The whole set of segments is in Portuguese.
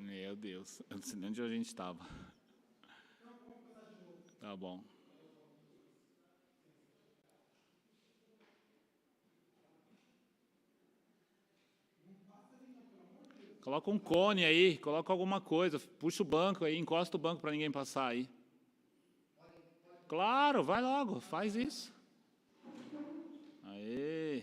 Meu Deus, eu não sei nem onde a gente estava. Tá bom. Coloca um cone aí, coloca alguma coisa, puxa o banco aí, encosta o banco para ninguém passar aí. Claro, vai logo, faz isso. Aê.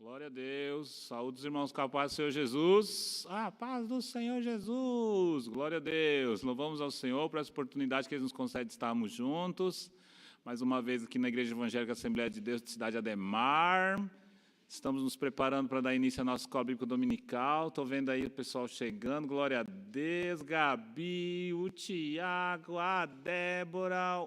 Glória a Deus. Saúde os irmãos com a paz do Senhor Jesus. A paz do Senhor Jesus. Glória a Deus. Louvamos ao Senhor por essa oportunidade que Ele nos concede de estarmos juntos. Mais uma vez aqui na Igreja Evangélica Assembleia de Deus de Cidade Ademar. Estamos nos preparando para dar início à nossa escola bíblica dominical. Estou vendo aí o pessoal chegando. Glória a Deus. Gabi, o Tiago, a Débora,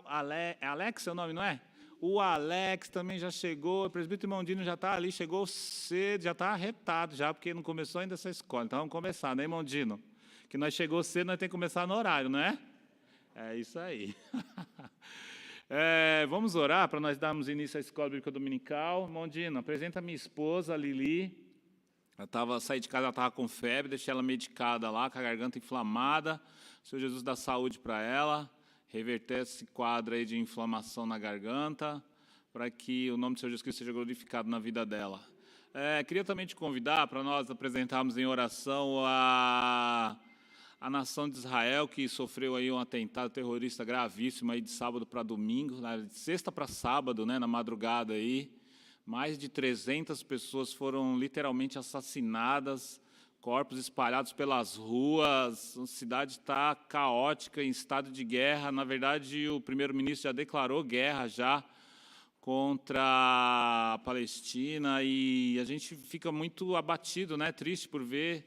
Alex é o nome, não é? O Alex também já chegou, o presbítero Irmãodino já está ali, chegou cedo, já está arretado já, porque não começou ainda essa escola. Então vamos começar, né, Irmãodino? Que nós chegou cedo, nós temos que começar no horário, não é? É isso aí. Vamos orar para nós darmos início à escola bíblica dominical. Irmãodino, apresenta a minha esposa, a Lili. Saí de casa, ela estava com febre, deixei ela medicada lá, com a garganta inflamada. O Senhor Jesus dá saúde para ela. Reverter esse quadro aí de inflamação na garganta, para que o nome do Senhor Jesus Cristo seja glorificado na vida dela. Queria também te convidar para nós apresentarmos em oração a nação de Israel, que sofreu aí um atentado terrorista gravíssimo aí de sábado para domingo, de sexta para sábado, né, na madrugada aí. Mais de 300 pessoas foram literalmente assassinadas, corpos espalhados pelas ruas, a cidade está caótica, em estado de guerra. Na verdade, o primeiro-ministro já declarou guerra já contra a Palestina e a gente fica muito abatido, né, triste por ver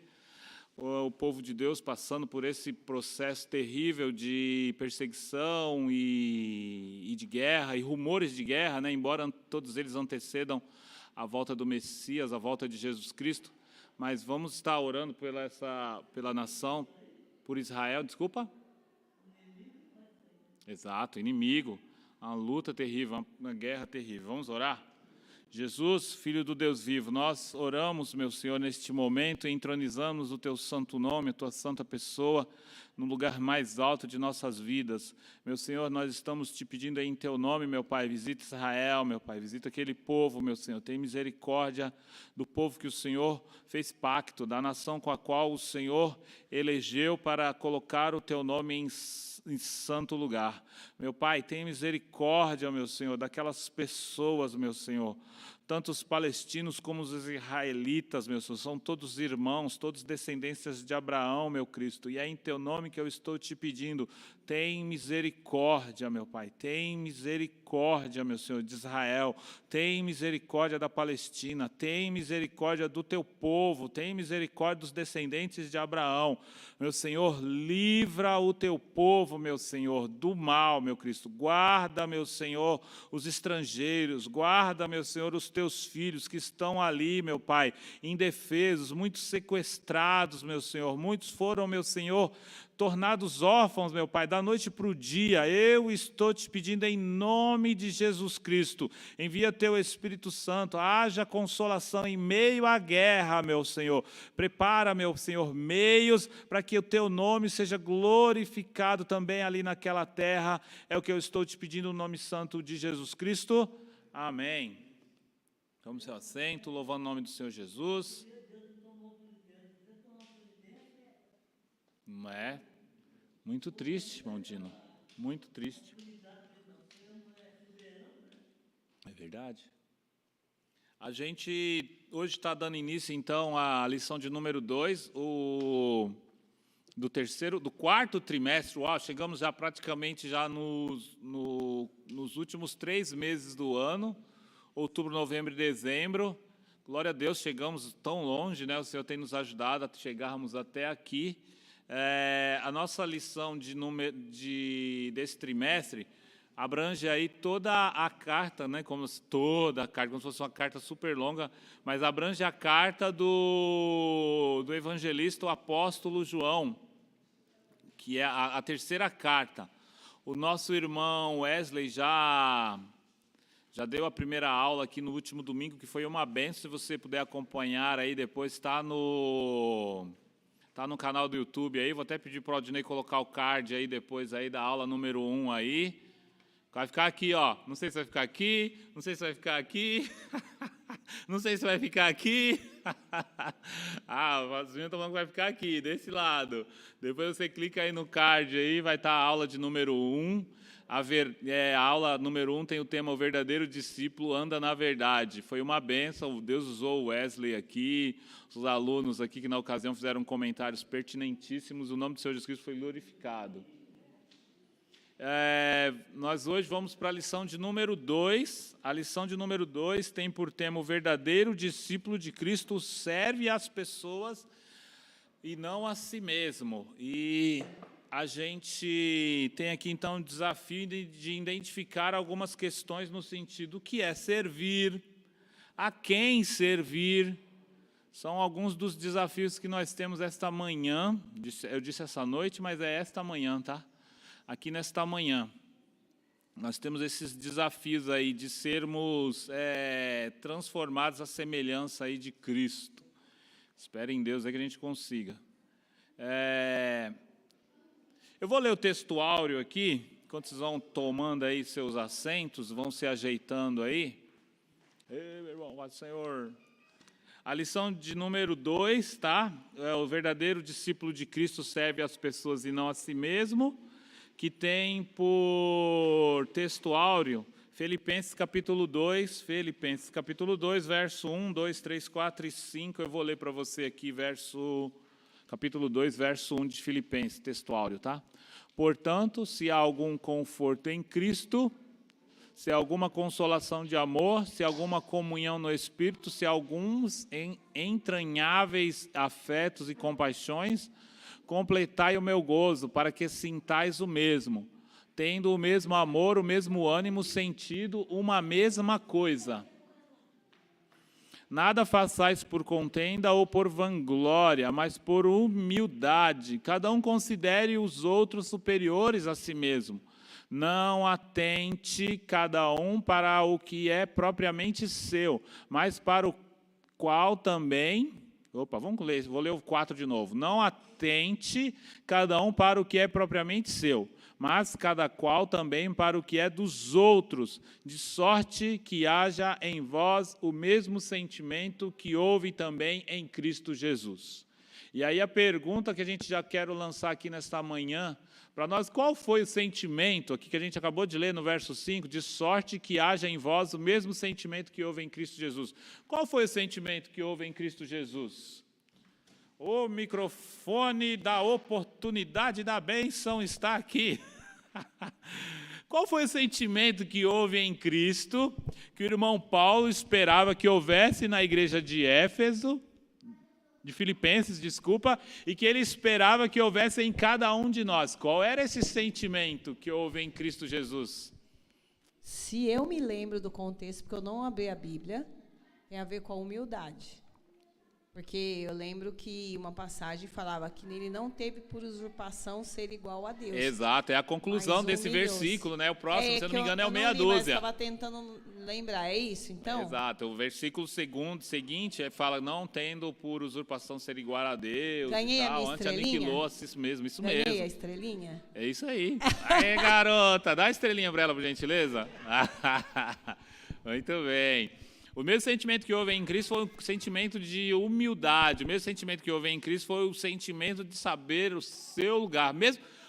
o povo de Deus passando por esse processo terrível de perseguição e de guerra, e rumores de guerra, né, embora todos eles antecedam a volta do Messias, a volta de Jesus Cristo. Mas vamos estar orando pela nação, por Israel, desculpa? Exato, inimigo, uma luta terrível, uma guerra terrível. Vamos orar? Jesus, Filho do Deus vivo, nós oramos, meu Senhor, neste momento e entronizamos o Teu santo nome, a Tua santa pessoa, no lugar mais alto de nossas vidas. Meu Senhor, nós estamos Te pedindo aí em Teu nome, meu Pai, visita Israel, meu Pai, visita aquele povo, meu Senhor, tem misericórdia do povo que o Senhor fez pacto, da nação com a qual o Senhor elegeu para colocar o Teu nome em santo lugar. Meu Pai, tem misericórdia, meu Senhor, daquelas pessoas, meu Senhor, tanto os palestinos como os israelitas, meu Senhor, são todos irmãos, todos descendências de Abraão, meu Cristo, e é em Teu nome que eu estou Te pedindo, tem misericórdia, meu Pai, tem misericórdia, meu Senhor, de Israel, tem misericórdia da Palestina, tem misericórdia do Teu povo, tem misericórdia dos descendentes de Abraão, meu Senhor, livra o Teu povo, meu Senhor, do mal, meu Cristo, guarda, meu Senhor, os estrangeiros, guarda, meu Senhor, os Teus filhos que estão ali, meu Pai, indefesos, muitos sequestrados, meu Senhor, muitos foram, meu Senhor, tornados órfãos, meu Pai, da noite para o dia. Eu estou Te pedindo em nome de Jesus Cristo, envia Teu Espírito Santo, haja consolação em meio à guerra, meu Senhor. Prepara, meu Senhor, meios para que o Teu nome seja glorificado também ali naquela terra. É o que eu estou Te pedindo no nome santo de Jesus Cristo. Amém. Tome seu assento, louvando o nome do Senhor Jesus. Não é? Muito triste, Maldino. Muito triste. É verdade. A gente hoje está dando início, então, à lição de número 2, do quarto trimestre. Uau, chegamos já praticamente já nos últimos 3 meses do ano, outubro, novembro e dezembro. Glória a Deus, chegamos tão longe, né? O Senhor tem nos ajudado a chegarmos até aqui. A nossa lição desse trimestre abrange aí toda a carta, né, como se fosse uma carta super longa, mas abrange a carta do evangelista, o apóstolo João, que é a terceira carta. O nosso irmão Wesley já deu a primeira aula aqui no último domingo, que foi uma bênção. Se você puder acompanhar aí depois, está no canal do YouTube aí. Vou até pedir para o Aldinei colocar o card aí depois aí da aula número 1 aí. Vai ficar aqui, ó. Não sei se vai ficar aqui, não sei se vai ficar aqui, não sei se vai ficar aqui. O Vazinho tá falando que vai ficar aqui, desse lado. Depois você clica aí no card aí, vai estar a aula de número 1. A aula número 1 tem o tema O Verdadeiro Discípulo Anda na Verdade. Foi uma bênção, Deus usou o Wesley aqui, os alunos aqui que na ocasião fizeram comentários pertinentíssimos, o nome do Senhor Jesus Cristo foi glorificado. Nós hoje vamos para a lição de número 2. A lição de número 2 tem por tema: o verdadeiro discípulo de Cristo serve às pessoas e não a si mesmo. E a gente tem aqui então o desafio de identificar algumas questões no sentido: o que é servir, a quem servir. São alguns dos desafios que nós temos esta manhã. Eu disse essa noite, mas é esta manhã, tá? Aqui nesta manhã, nós temos esses desafios aí de sermos transformados à semelhança aí de Cristo. Espero em Deus aí que a gente consiga. Eu vou ler o texto áureo aqui, enquanto vocês vão tomando aí seus assentos, vão se ajeitando aí. Ei, meu irmão, paz do Senhor. A lição de número 2, tá? O verdadeiro discípulo de Cristo serve às pessoas e não a si mesmo, que tem por texto áureo Filipenses capítulo 2, verso 1, 2, 3, 4 e 5. Eu vou ler para você aqui capítulo 2, verso 1 de Filipenses, texto áureo, tá? Portanto, se há algum conforto em Cristo, se há alguma consolação de amor, se há alguma comunhão no Espírito, se há alguns entranháveis afetos e compaixões, completai o meu gozo, para que sintais o mesmo, tendo o mesmo amor, o mesmo ânimo, sentido uma mesma coisa. Nada façais por contenda ou por vanglória, mas por humildade. Cada um considere os outros superiores a si mesmo. Não atente cada um para o que é propriamente seu, mas para o qual também... vamos ler, vou ler o 4 de novo. Não atente cada um para o que é propriamente seu, mas cada qual também para o que é dos outros, de sorte que haja em vós o mesmo sentimento que houve também em Cristo Jesus. E aí a pergunta que a gente já quer lançar aqui nesta manhã, para nós: qual foi o sentimento, aqui que a gente acabou de ler no verso 5, de sorte que haja em vós o mesmo sentimento que houve em Cristo Jesus? Qual foi o sentimento que houve em Cristo Jesus? O microfone da oportunidade da bênção está aqui. Qual foi o sentimento que houve em Cristo, que o irmão Paulo esperava que houvesse na igreja de Filipenses, e que ele esperava que houvesse em cada um de nós? Qual era esse sentimento que houve em Cristo Jesus? Se eu me lembro do contexto, porque eu não abri a Bíblia, tem a ver com a humildade. Porque eu lembro que uma passagem falava que ele não teve por usurpação ser igual a Deus. Exato, é a conclusão desse versículo, né? O próximo, se eu não me engano, é o meia dúzia. Eu estava tentando lembrar, é isso então? Exato, o versículo seguinte fala: não tendo por usurpação ser igual a Deus. Ganhei e tal, a minha antes estrelinha? aniquilou isso mesmo, isso Ganhei mesmo. a estrelinha? É isso aí. Aê, garota, dá a estrelinha para ela, por gentileza. Muito bem. O mesmo sentimento que houve em Cristo foi o sentimento de humildade. O mesmo sentimento que houve em Cristo foi o sentimento de saber o seu lugar.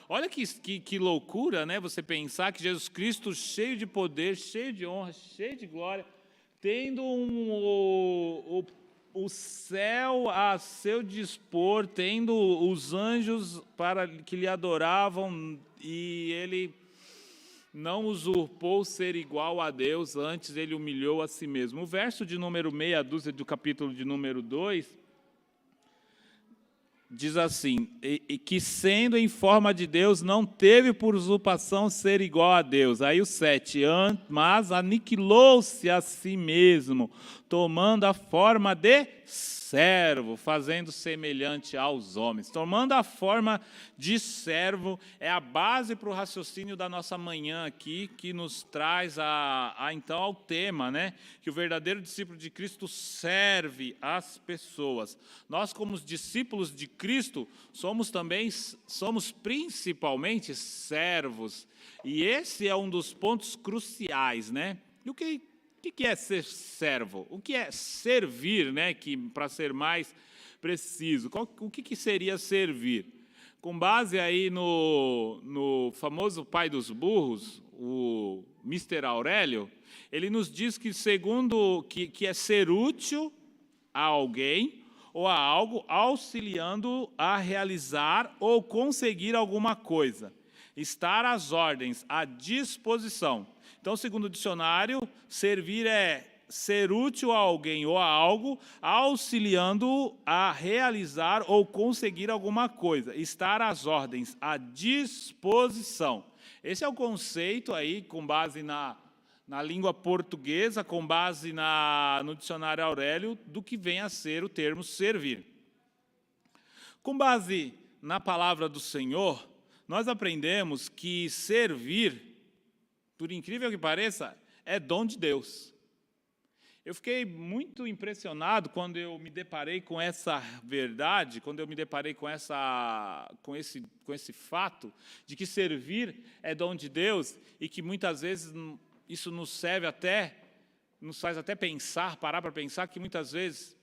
Olha que loucura, né? Você pensar que Jesus Cristo, cheio de poder, cheio de honra, cheio de glória, tendo o céu a seu dispor, tendo os anjos que lhe adoravam, e ele não usurpou ser igual a Deus, antes ele humilhou a si mesmo. O verso de número meia dúzia do capítulo de número 2, diz assim, e que sendo em forma de Deus, não teve por usurpação ser igual a Deus. Aí o 7, mas aniquilou-se a si mesmo, tomando a forma de servo, fazendo semelhante aos homens. Tomando a forma de servo é a base para o raciocínio da nossa manhã aqui, que nos traz então ao tema, né? Que o verdadeiro discípulo de Cristo serve as pessoas. Nós, como os discípulos de Cristo, somos principalmente servos. E esse é um dos pontos cruciais, né? E o que é ser servo? O que é servir, né? Que, para ser mais preciso, o que seria servir? Com base aí no famoso pai dos burros, o Mr. Aurélio, ele nos diz que que é ser útil a alguém ou a algo, auxiliando a realizar ou conseguir alguma coisa. Estar às ordens, à disposição. Então, segundo o dicionário, servir é ser útil a alguém ou a algo, auxiliando a realizar ou conseguir alguma coisa. Estar às ordens, à disposição. Esse é o conceito aí, com base na língua portuguesa, com base no dicionário Aurélio, do que vem a ser o termo servir. Com base na palavra do Senhor, nós aprendemos que servir, por incrível que pareça, é dom de Deus. Eu fiquei muito impressionado quando eu me deparei com essa verdade, quando eu me deparei com esse fato de que servir é dom de Deus e que muitas vezes isso nos faz até pensar, parar para pensar que muitas vezes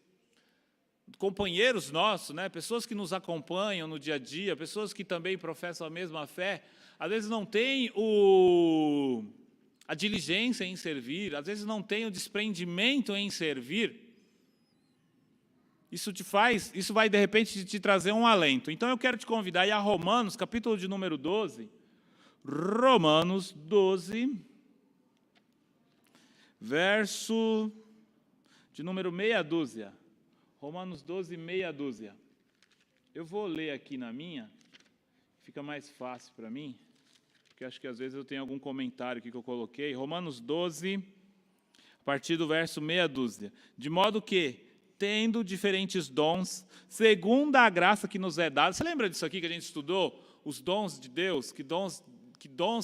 companheiros nossos, né, pessoas que nos acompanham no dia a dia, pessoas que também professam a mesma fé, às vezes não têm a diligência em servir, às vezes não têm o desprendimento em servir. Isso vai de repente te trazer um alento. Então eu quero te convidar a ir a Romanos, capítulo de número 12. Romanos 12, verso de número meia dúzia. Romanos 12, meia dúzia. Eu vou ler aqui na minha, fica mais fácil para mim, porque acho que às vezes eu tenho algum comentário aqui que eu coloquei. Romanos 12, a partir do verso meia dúzia. De modo que, tendo diferentes dons, segundo a graça que nos é dada. Você lembra disso aqui que a gente estudou? Os dons de Deus, que dons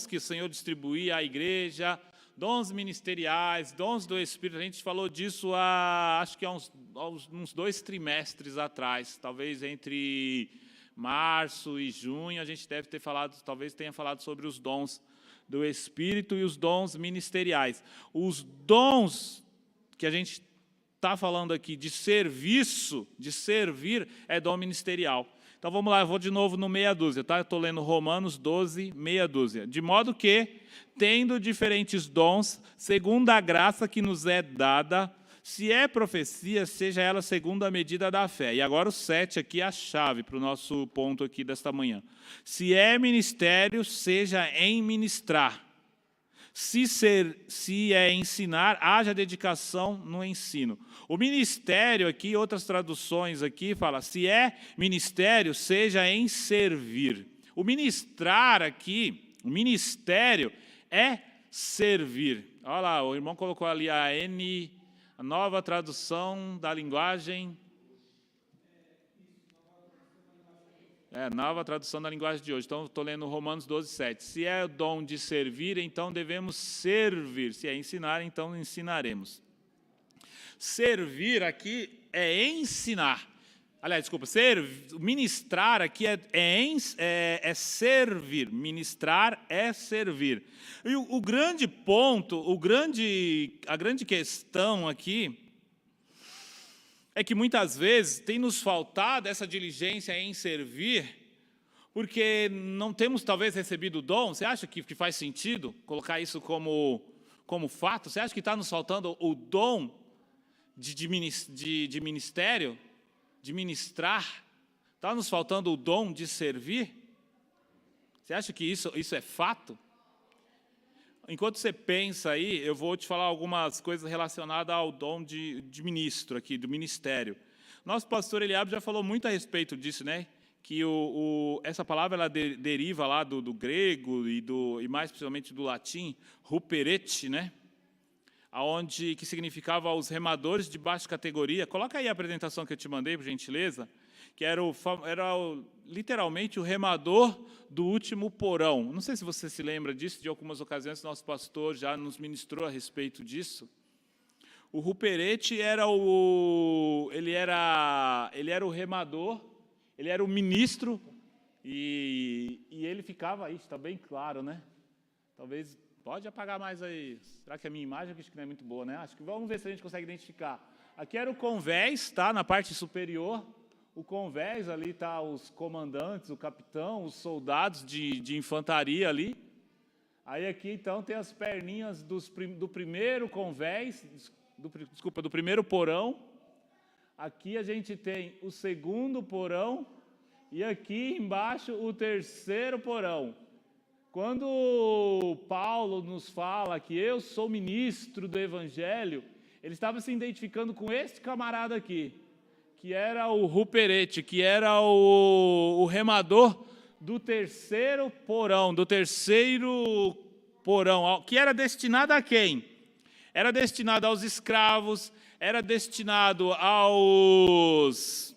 que o Senhor distribuía à igreja, dons ministeriais, dons do Espírito. A gente falou disso acho que há uns 2 trimestres atrás, talvez entre março e junho, a gente talvez tenha falado sobre os dons do Espírito e os dons ministeriais. Os dons que a gente está falando aqui de serviço, de servir, é dom ministerial. Então vamos lá, eu vou de novo no meia dúzia, tá? Eu estou lendo Romanos 12, meia dúzia. De modo que, tendo diferentes dons, segundo a graça que nos é dada, se é profecia, seja ela segundo a medida da fé. E agora o 7 aqui é a chave para o nosso ponto aqui desta manhã. Se é ministério, seja em ministrar. Se é ensinar, haja dedicação no ensino. O ministério aqui, outras traduções aqui, fala, se é ministério, seja em servir. O ministrar aqui, o ministério é servir. Olha lá, o irmão colocou ali a nova tradução da linguagem. Nova tradução da linguagem de hoje. Então, estou lendo Romanos 12, 7. Se é o dom de servir, então devemos servir. Se é ensinar, então ensinaremos. Servir aqui é ensinar. Aliás, desculpa, ministrar aqui é servir. Ministrar é servir. E o grande ponto, a grande questão aqui, é que muitas vezes tem nos faltado essa diligência em servir, porque não temos talvez recebido o dom. Você acha que faz sentido colocar isso como fato? Você acha que está nos faltando o dom de ministério, de ministrar? Está nos faltando o dom de servir? Você acha que isso é fato? Enquanto você pensa aí, eu vou te falar algumas coisas relacionadas ao dom de ministro aqui, do ministério. Nosso pastor Eliabe já falou muito a respeito disso, né? Que essa palavra ela deriva lá do grego e mais precisamente do latim, ruperete, né? Que significava os remadores de baixa categoria. Coloca aí a apresentação que eu te mandei, por gentileza, que era literalmente o remador do último porão. Não sei se você se lembra disso, de algumas ocasiões nosso pastor já nos ministrou a respeito disso. O ruperete ele era o remador, ele era o ministro, e ele ficava aí, está bem claro, né? Talvez, pode apagar mais aí. Será que a minha imagem acho que não é muito boa, né? Acho que vamos ver se a gente consegue identificar. Aqui era o convés, tá? Na parte superior. O convés ali tá os comandantes, o capitão, os soldados de infantaria ali. Aí aqui então tem as perninhas do primeiro convés, do primeiro porão. Aqui a gente tem o segundo porão e aqui embaixo o terceiro porão. Quando Paulo nos fala que eu sou ministro do Evangelho, ele estava se identificando com este camarada aqui, que era o ruperete, que era o remador do terceiro porão, que era destinado a quem? Era destinado aos escravos, era destinado aos...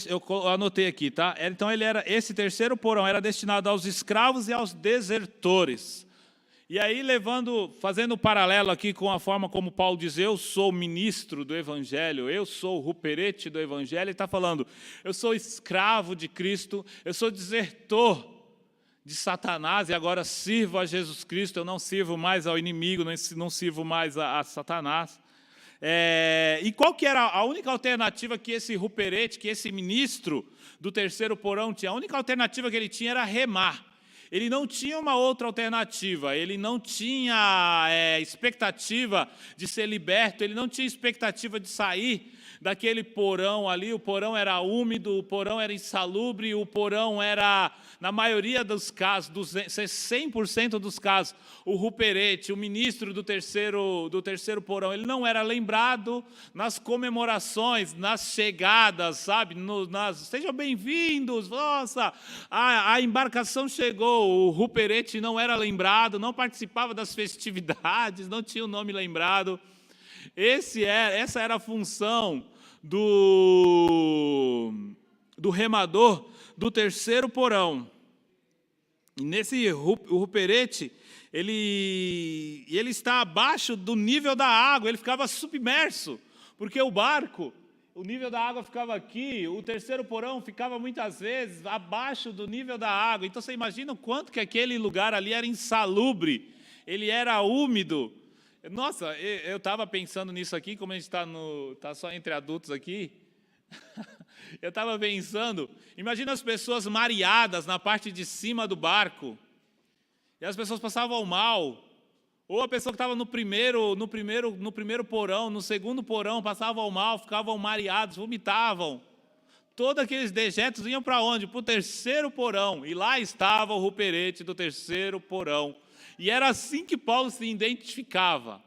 eu anotei aqui, tá? Então esse terceiro porão era destinado aos escravos e aos desertores. E aí, fazendo um paralelo aqui com a forma como Paulo diz, eu sou ministro do Evangelho, eu sou o ruperete do Evangelho, ele está falando, eu sou escravo de Cristo, eu sou desertor de Satanás e agora sirvo a Jesus Cristo, eu não sirvo mais ao inimigo, não sirvo mais a Satanás. E qual que era a única alternativa que esse ruperete, que esse ministro do terceiro porão tinha? A única alternativa que ele tinha era remar. Ele não tinha uma outra alternativa, ele não tinha expectativa de ser liberto, ele não tinha expectativa de sair daquele porão ali. O porão era úmido, o porão era insalubre, o porão era, na maioria dos casos, 100% dos casos, o ruperete, o ministro do terceiro porão, ele não era lembrado nas comemorações, nas chegadas, sabe? Sejam bem-vindos, nossa, a embarcação chegou, o ruperete não era lembrado, não participava das festividades, não tinha o nome lembrado. Essa era a função do remador do terceiro porão. E nesse ruperete, ele está abaixo do nível da água, ele ficava submerso, porque o barco, o nível da água ficava aqui, o terceiro porão ficava muitas vezes abaixo do nível da água. Então você imagina o quanto que aquele lugar ali era insalubre, ele era úmido. Nossa, eu estava pensando nisso aqui, como a gente está só entre adultos aqui, eu estava pensando, imagina as pessoas mareadas na parte de cima do barco, e as pessoas passavam mal, ou a pessoa que estava no primeiro porão, no segundo porão, passavam mal, ficavam mareados, vomitavam. Todos aqueles dejetos iam para onde? Para o terceiro porão, e lá estava o ruperete do terceiro porão. E era assim que Paulo se identificava.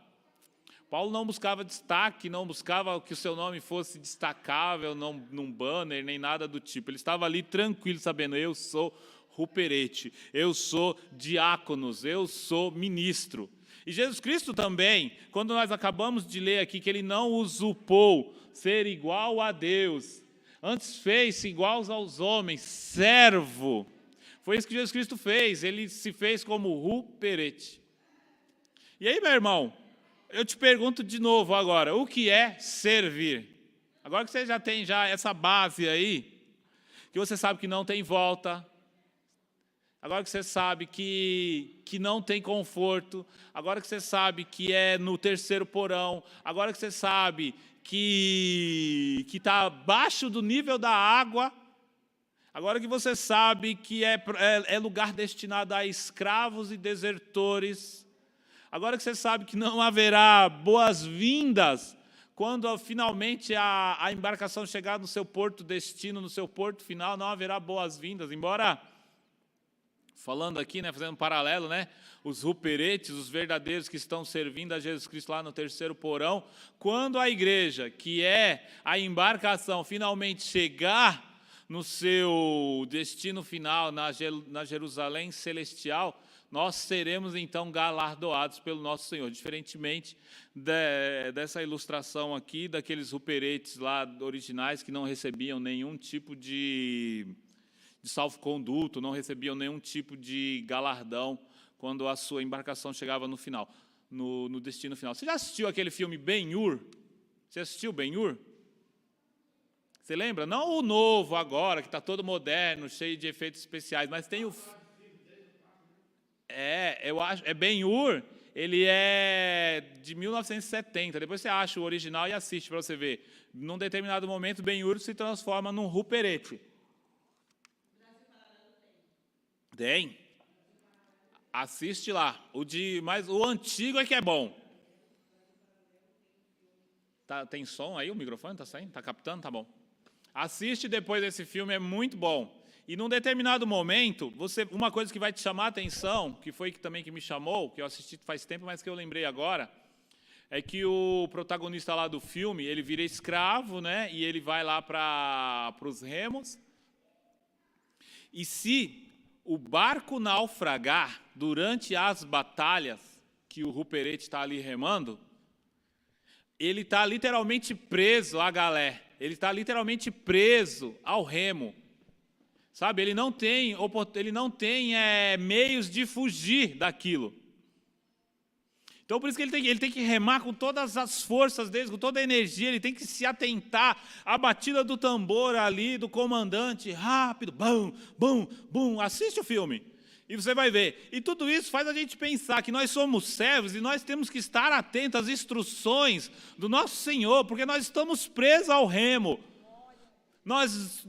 Paulo não buscava destaque, não buscava que o seu nome fosse destacável num banner, nem nada do tipo. Ele estava ali tranquilo, sabendo, eu sou ruperete, eu sou diáconos, eu sou ministro. E Jesus Cristo também, quando nós acabamos de ler aqui que ele não usurpou ser igual a Deus, antes fez-se igual aos homens, servo. Foi isso que Jesus Cristo fez, ele se fez como ruperete. E aí, meu irmão, eu te pergunto de novo agora, o que é servir? Agora que você já tem essa base aí, que você sabe que não tem volta, agora que você sabe que não tem conforto, agora que você sabe que é no terceiro porão, agora que você sabe que está abaixo do nível da água, agora que você sabe que é lugar destinado a escravos e desertores, agora que você sabe que não haverá boas-vindas quando finalmente a embarcação chegar no seu porto destino, no seu porto final, não haverá boas-vindas, embora falando aqui, né, fazendo um paralelo, né, os ruperetes, os verdadeiros que estão servindo a Jesus Cristo lá no terceiro porão, quando a igreja, que é a embarcação, finalmente chegar no seu destino final, na Jerusalém celestial, nós seremos então galardoados pelo nosso Senhor, diferentemente dessa ilustração aqui, daqueles ruperetes lá originais que não recebiam nenhum tipo de salvo-conduto, não recebiam nenhum tipo de galardão quando a sua embarcação chegava no final, no destino final. Você já assistiu aquele filme Ben-Hur? Você assistiu Ben-Hur? Você lembra? Não o novo agora, que está todo moderno, cheio de efeitos especiais, mas tem o... eu acho, é Ben-Hur, ele é de 1970, depois você acha o original e assiste para você ver. Num determinado momento, Ben-Hur se transforma num ruperete. Tem. Assiste lá. Mas o antigo é que é bom. Tem som aí? O microfone está saindo? Está captando? Tá bom. Assiste depois desse filme, é muito bom. E num determinado momento, uma coisa que vai te chamar a atenção, que foi também que me chamou, que eu assisti faz tempo, mas que eu lembrei agora, é que o protagonista lá do filme, ele vira escravo, né? E ele vai lá para os remos. E se o barco naufragar durante as batalhas que o ruperete está ali remando, ele está literalmente preso à galé, ele está literalmente preso ao remo, sabe? Ele não tem meios de fugir daquilo. Então, por isso que ele tem que remar com todas as forças dele, com toda a energia, ele tem que se atentar à batida do tambor ali, do comandante, rápido, bum, bum, bum. Assiste o filme e você vai ver. E tudo isso faz a gente pensar que nós somos servos e nós temos que estar atentos às instruções do nosso Senhor, porque nós estamos presos ao remo. Nós,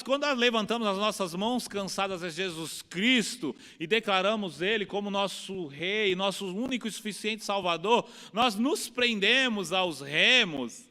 quando levantamos as nossas mãos cansadas a Jesus Cristo e declaramos Ele como nosso Rei, nosso único e suficiente Salvador, nós nos prendemos aos remos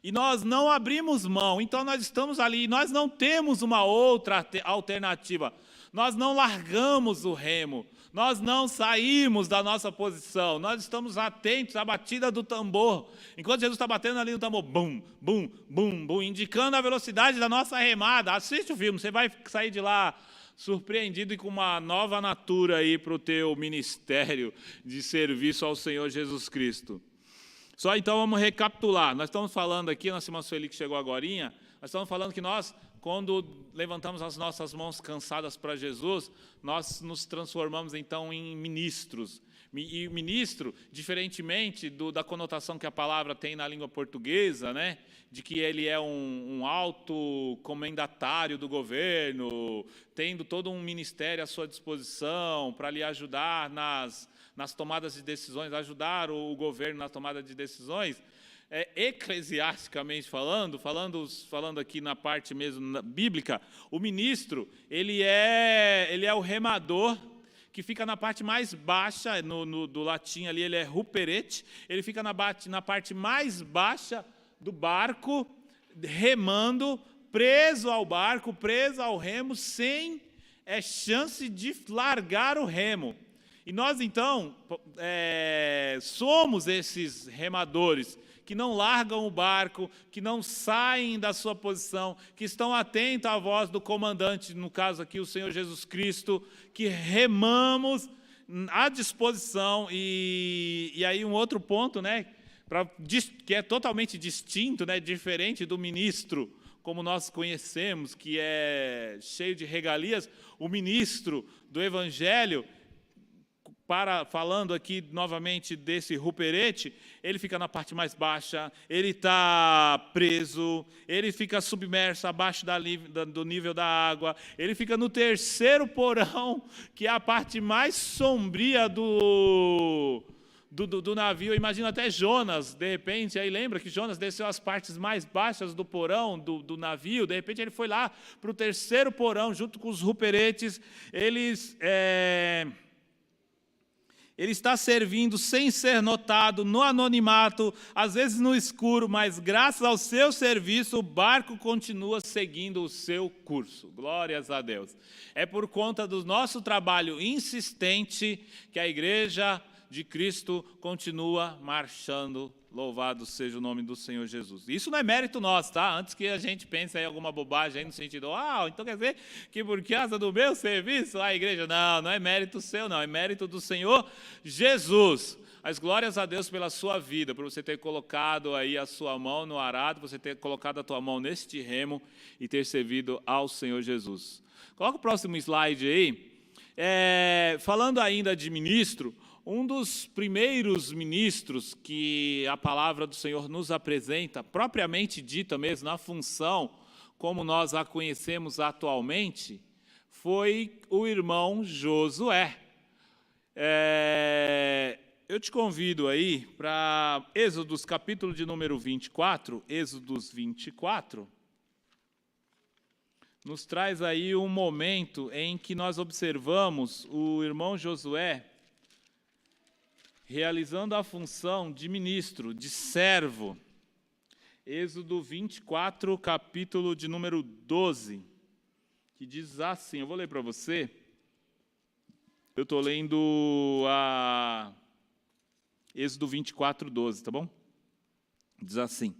e nós não abrimos mão. Então nós estamos ali, nós não temos uma outra alternativa. Nós não largamos o remo, nós não saímos da nossa posição, nós estamos atentos à batida do tambor. Enquanto Jesus está batendo ali no tambor, bum, bum, bum, bum, indicando a velocidade da nossa remada. Assiste o filme, você vai sair de lá surpreendido e com uma nova natura aí para o teu ministério de serviço ao Senhor Jesus Cristo. Só então vamos recapitular. Nós estamos falando aqui, nossa irmã Sueli que chegou agorinha, nós estamos falando que nós, quando levantamos as nossas mãos cansadas para Jesus, nós nos transformamos então em ministros. E ministro, diferentemente da conotação que a palavra tem na língua portuguesa, né, de que ele é um alto comendatário do governo, tendo todo um ministério à sua disposição para lhe ajudar nas tomadas de decisões, ajudar o governo na tomada de decisões. Eclesiasticamente falando aqui na parte mesmo bíblica, o ministro, ele é o remador que fica na parte mais baixa, do latim ali ele é ruperete, ele fica na parte mais baixa do barco, remando, preso ao barco, preso ao remo, sem chance de largar o remo. E nós então somos esses remadores, que não largam o barco, que não saem da sua posição, que estão atentos à voz do comandante, no caso aqui o Senhor Jesus Cristo, que remamos à disposição. E aí um outro ponto, né, que é totalmente distinto, né, diferente do ministro, como nós conhecemos, que é cheio de regalias, o ministro do Evangelho, falando aqui novamente desse ruperete, ele fica na parte mais baixa, ele está preso, ele fica submerso abaixo do nível da água, ele fica no terceiro porão, que é a parte mais sombria do navio. Imagina até Jonas, de repente, aí lembra que Jonas desceu as partes mais baixas do porão do navio, de repente ele foi lá para o terceiro porão, junto com os ruperetes, Ele está servindo sem ser notado, no anonimato, às vezes no escuro, mas graças ao seu serviço, o barco continua seguindo o seu curso. Glórias a Deus. É por conta do nosso trabalho insistente que a igreja de Cristo continua marchando. Louvado seja o nome do Senhor Jesus. Isso não é mérito nosso, tá? Antes que a gente pense em alguma bobagem aí no sentido, então quer dizer que por causa do meu serviço a igreja... Não é mérito seu, não. É mérito do Senhor Jesus. As glórias a Deus pela sua vida, por você ter colocado aí a sua mão no arado, você ter colocado a tua mão neste remo e ter servido ao Senhor Jesus. Coloca o próximo slide aí. Falando ainda de ministro, um dos primeiros ministros que a palavra do Senhor nos apresenta, propriamente dita mesmo, na função como nós a conhecemos atualmente, foi o irmão Josué. Eu te convido aí para Êxodos, capítulo de número 24, Êxodos 24, nos traz aí um momento em que nós observamos o irmão Josué realizando a função de ministro, de servo. Êxodo 24, capítulo de número 12, que diz assim, eu vou ler para você, eu estou lendo a Êxodo 24, 12, tá bom? Diz assim,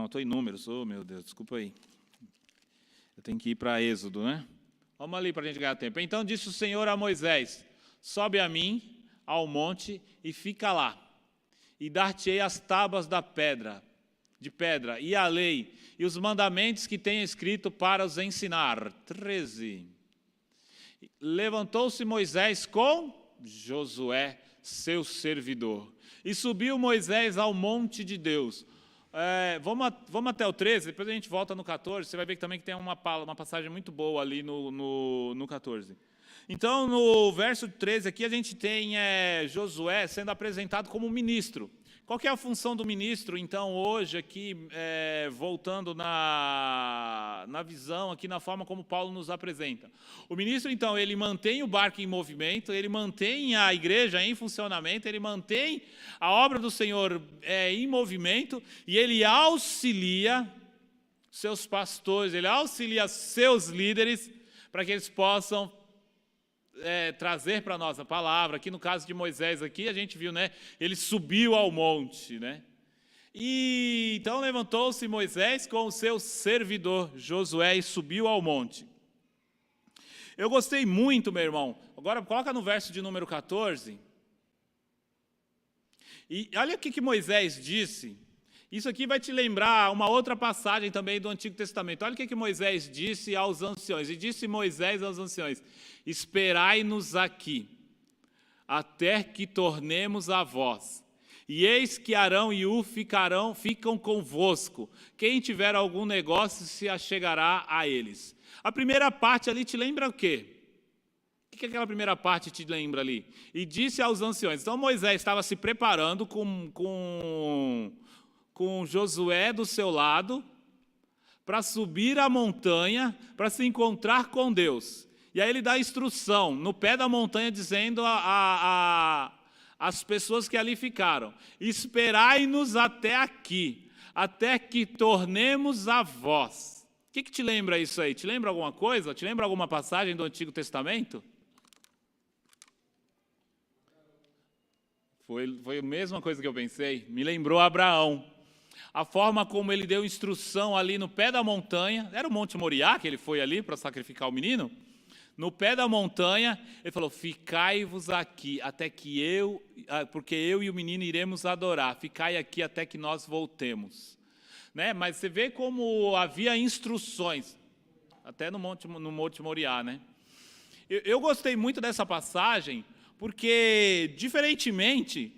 estou em números, meu Deus, desculpa aí, eu tenho que ir para Êxodo, né? Vamos ali para a gente ganhar tempo. Então disse o Senhor a Moisés, sobe a mim ao monte e fica lá, e dar-te-ei as tábuas de pedra, e a lei, e os mandamentos que tenho escrito para os ensinar. 13. Levantou-se Moisés com Josué, seu servidor, e subiu Moisés ao monte de Deus. Vamos até o 13, depois a gente volta no 14, você vai ver que também tem uma passagem muito boa ali no 14. Então, no verso 13 aqui, a gente tem Josué sendo apresentado como ministro. Qual que é a função do ministro, então, hoje, aqui, voltando na visão, aqui na forma como Paulo nos apresenta? O ministro, então, ele mantém o barco em movimento, ele mantém a igreja em funcionamento, ele mantém a obra do Senhor em movimento, e ele auxilia seus pastores, ele auxilia seus líderes, para que eles possam trazer para nós a palavra. Aqui no caso de Moisés, aqui a gente viu, né? Ele subiu ao monte, né? E então levantou-se Moisés com o seu servidor Josué e subiu ao monte. Eu gostei muito, meu irmão. Agora coloca no verso de número 14. E olha o que Moisés disse. Isso aqui vai te lembrar uma outra passagem também do Antigo Testamento. Olha o que Moisés disse aos anciões. E disse Moisés aos anciões, esperai-nos aqui, até que tornemos a vós. E eis que Arão e Ur ficam convosco. Quem tiver algum negócio se achegará a eles. A primeira parte ali te lembra o quê? O que aquela primeira parte te lembra ali? E disse aos anciões. Então Moisés estava se preparando com Josué do seu lado, para subir a montanha, para se encontrar com Deus. E aí ele dá instrução, no pé da montanha, dizendo às pessoas que ali ficaram, esperai-nos até aqui, até que tornemos a vós. O que te lembra isso aí? Te lembra alguma coisa? Te lembra alguma passagem do Antigo Testamento? Foi a mesma coisa que eu pensei, me lembrou Abraão. A forma como ele deu instrução ali no pé da montanha, era o Monte Moriá que ele foi ali para sacrificar o menino? No pé da montanha, ele falou, ficai-vos aqui, até que porque eu e o menino iremos adorar, ficai aqui até que nós voltemos. Né? Mas você vê como havia instruções, até no Monte Moriá, né? Eu gostei muito dessa passagem, porque, diferentemente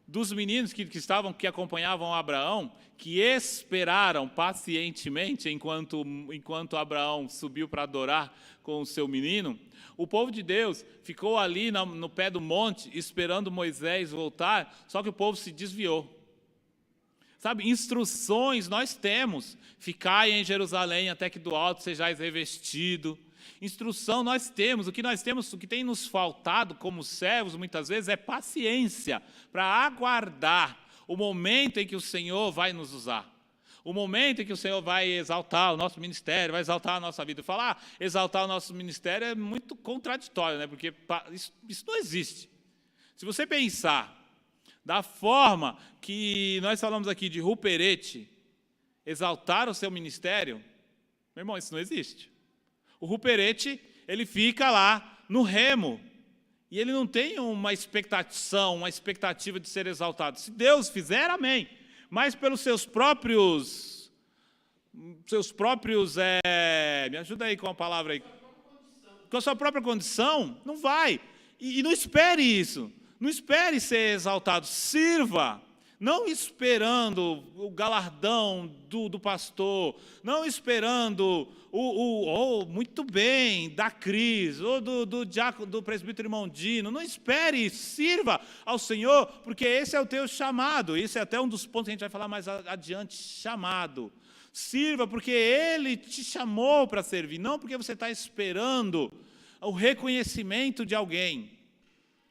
dos meninos que acompanhavam Abraão, que esperaram pacientemente enquanto Abraão subiu para adorar com o seu menino, o povo de Deus ficou ali no pé do monte esperando Moisés voltar, só que o povo se desviou. Sabe, instruções nós temos, ficai em Jerusalém até que do alto sejais revestido. Instrução nós temos, o que tem nos faltado como servos, muitas vezes, é paciência para aguardar o momento em que o Senhor vai nos usar. O momento em que o Senhor vai exaltar o nosso ministério, vai exaltar a nossa vida. Falar exaltar o nosso ministério é muito contraditório, né? Porque isso não existe. Se você pensar da forma que nós falamos aqui de Ruperete exaltar o seu ministério, meu irmão, isso não existe. O Ruperete, ele fica lá no remo, e ele não tem uma expectativa de ser exaltado. Se Deus fizer, amém. Mas pelos seus próprios, me ajuda aí com a palavra aí, com a sua própria condição, não vai. E não espere isso, não espere ser exaltado, sirva, não esperando o galardão do pastor, não esperando muito bem, da Cris, ou do presbítero irmão Dino, não espere, sirva ao Senhor, porque esse é o teu chamado, esse é até um dos pontos que a gente vai falar mais adiante, chamado. Sirva porque Ele te chamou para servir, não porque você está esperando o reconhecimento de alguém.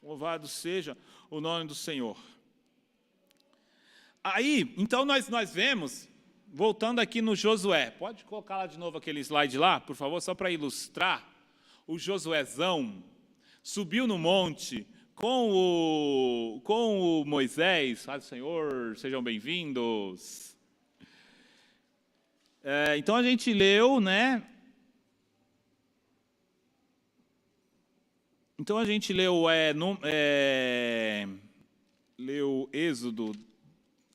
Louvado seja o nome do Senhor. Aí, então nós vemos, voltando aqui no Josué, pode colocar lá de novo aquele slide lá, por favor, só para ilustrar. O Josuézão subiu no monte com o Moisés, Pai do Senhor, sejam bem-vindos. Então a gente leu, né? Então a gente leu Êxodo,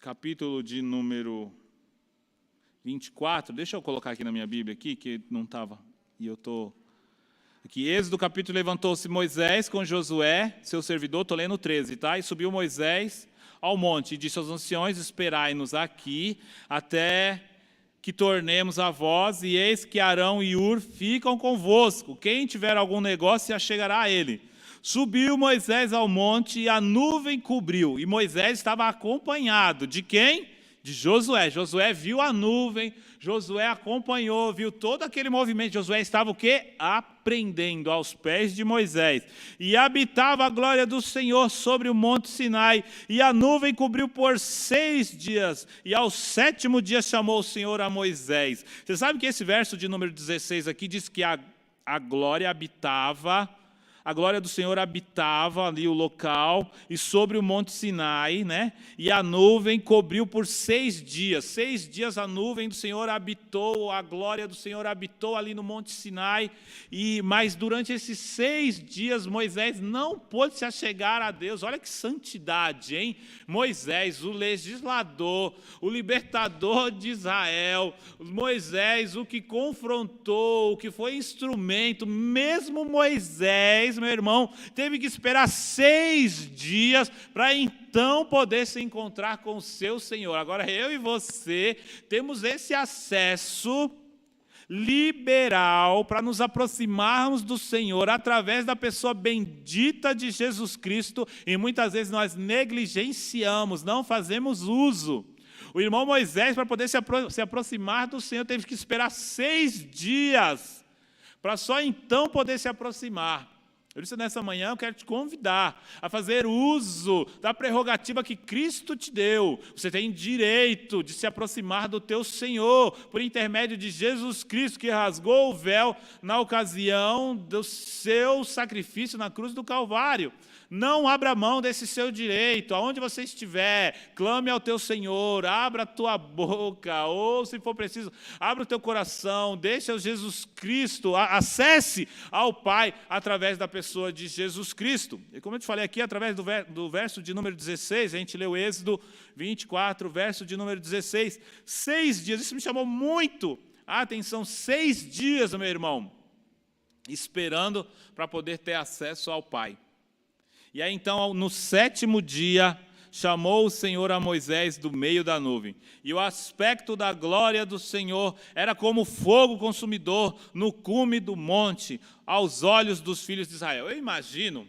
capítulo de número 24, deixa eu colocar aqui na minha Bíblia, aqui, que não estava, e eu estou... Aqui, Êxodo, capítulo, levantou-se Moisés com Josué, seu servidor, estou lendo 13, tá? E subiu Moisés ao monte, e disse aos anciões, esperai-nos aqui, até que tornemos a vós, e eis que Arão e Ur ficam convosco, quem tiver algum negócio se achegará a ele. Subiu Moisés ao monte e a nuvem cobriu. E Moisés estava acompanhado de quem? De Josué. Josué viu a nuvem, Josué acompanhou, viu todo aquele movimento. Josué estava o quê? Aprendendo aos pés de Moisés. E habitava a glória do Senhor sobre o monte Sinai. E a nuvem cobriu por 6 dias. E ao 7º dia chamou o Senhor a Moisés. Você sabe que esse verso de número 16 aqui diz que a glória habitava... A glória do Senhor habitava ali o local e sobre o monte Sinai, né? E a nuvem cobriu por 6 dias. 6 dias a nuvem do Senhor habitou, a glória do Senhor habitou ali no monte Sinai. Mas durante esses 6 dias Moisés não pôde se achegar a Deus. Olha que santidade, hein? Moisés, o legislador, o libertador de Israel. Moisés, o que confrontou, o que foi instrumento, mesmo Moisés, meu irmão, teve que esperar 6 dias para então poder se encontrar com o seu Senhor. Agora eu e você temos esse acesso liberal para nos aproximarmos do Senhor através da pessoa bendita de Jesus Cristo, e muitas vezes nós negligenciamos, não fazemos uso. O irmão Moisés, para poder se aproximar do Senhor, teve que esperar 6 dias para só então poder se aproximar. Por isso, nessa manhã, eu quero te convidar a fazer uso da prerrogativa que Cristo te deu. Você tem direito de se aproximar do teu Senhor, por intermédio de Jesus Cristo, que rasgou o véu na ocasião do seu sacrifício na cruz do Calvário. Não abra mão desse seu direito. Aonde você estiver, clame ao teu Senhor, abra a tua boca, ou se for preciso, abra o teu coração, deixa o Jesus Cristo, acesse ao Pai através da pessoa de Jesus Cristo. E como eu te falei aqui, através do verso de número 16, a gente leu Êxodo 24, verso de número 16, 6 dias, isso me chamou muito a atenção, 6 dias, meu irmão, esperando para poder ter acesso ao Pai. E aí então, no 7º dia, chamou o Senhor a Moisés do meio da nuvem. E o aspecto da glória do Senhor era como fogo consumidor no cume do monte, aos olhos dos filhos de Israel. Eu imagino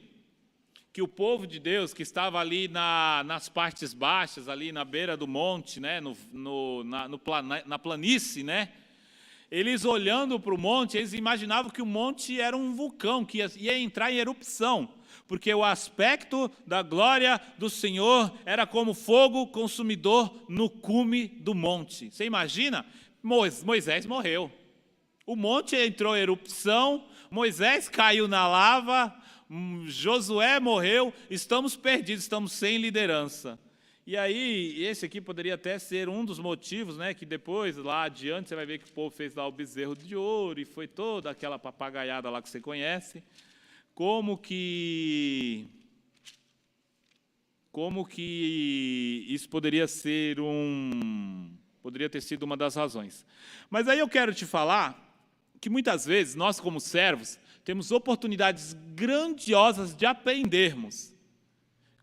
que o povo de Deus, que estava ali nas partes baixas, ali na beira do monte, né, na planície, né, Eles olhando para o monte, eles imaginavam que o monte era um vulcão, que ia entrar em erupção, porque o aspecto da glória do Senhor era como fogo consumidor no cume do monte. Você imagina? Moisés morreu. O monte entrou em erupção, Moisés caiu na lava, Josué morreu, estamos perdidos, estamos sem liderança. E aí, esse aqui poderia até ser um dos motivos, né, que depois, lá adiante, você vai ver que o povo fez lá o bezerro de ouro, e foi toda aquela papagaiada lá que você conhece. Como que isso poderia ter sido uma das razões. Mas aí eu quero te falar que muitas vezes nós, como servos, temos oportunidades grandiosas de aprendermos.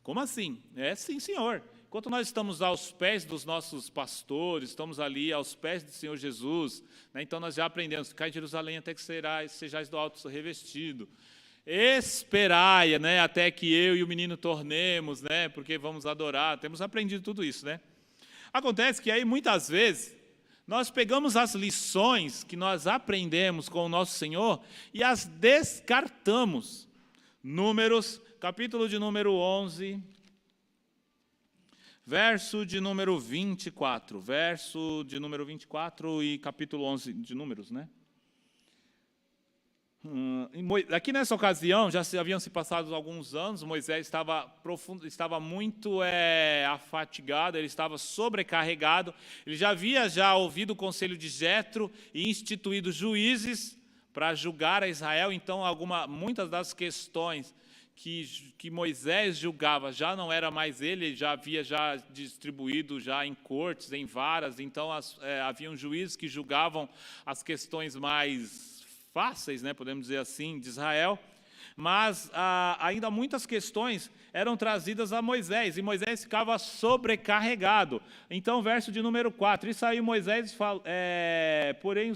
Como assim? Sim, Senhor. Enquanto nós estamos aos pés dos nossos pastores, estamos ali aos pés do Senhor Jesus, né, então nós já aprendemos, ficar em Jerusalém até que sejais do alto revestido. Esperai, né, até que eu e o menino tornemos, né, porque vamos adorar. Temos aprendido tudo isso, né? Acontece que aí, muitas vezes, nós pegamos as lições que nós aprendemos com o nosso Senhor e as descartamos. Números, capítulo de número 11, verso de número 24. Verso de número 24 e capítulo 11 de Números, né? Aqui nessa ocasião, já haviam se passado alguns anos, Moisés estava muito afatigado, ele estava sobrecarregado, ele já havia ouvido o conselho de Jetro e instituído juízes para julgar a Israel, então muitas das questões que Moisés julgava já não era mais ele já havia distribuído já em cortes, em varas, então haviam juízes que julgavam as questões mais fáceis, né, podemos dizer assim, de Israel, mas ainda muitas questões eram trazidas a Moisés, e Moisés ficava sobrecarregado. Então, verso de número 4, isso aí Moisés fala, porém,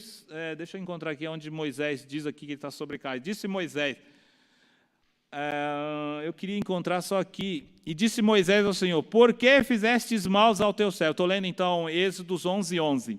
deixa eu encontrar aqui onde Moisés diz aqui que ele está sobrecarregado. Disse Moisés, eu queria encontrar só aqui, e disse Moisés ao Senhor, por que fizestes maus ao teu servo? Estou lendo então Êxodos 11:11.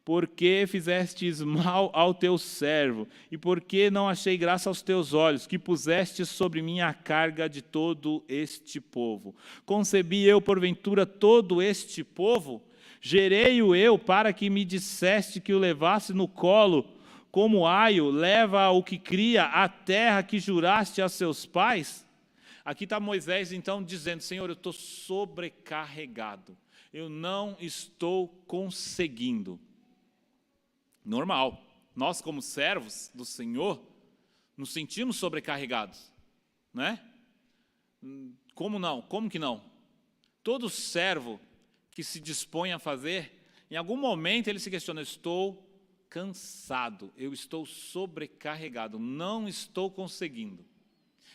Por que fizestes mal ao teu servo? E por que não achei graça aos teus olhos, que puseste sobre mim a carga de todo este povo? Concebi eu, porventura, todo este povo? Gerei-o eu para que me disseste que o levasse no colo, como aio leva o que cria a terra que juraste a seus pais? Aqui está Moisés, então, dizendo, Senhor, eu estou sobrecarregado, eu não estou conseguindo. Normal, nós como servos do Senhor, nos sentimos sobrecarregados, né? Como não? Como que não? Todo servo que se dispõe a fazer, em algum momento ele se questiona, estou cansado, eu estou sobrecarregado, não estou conseguindo.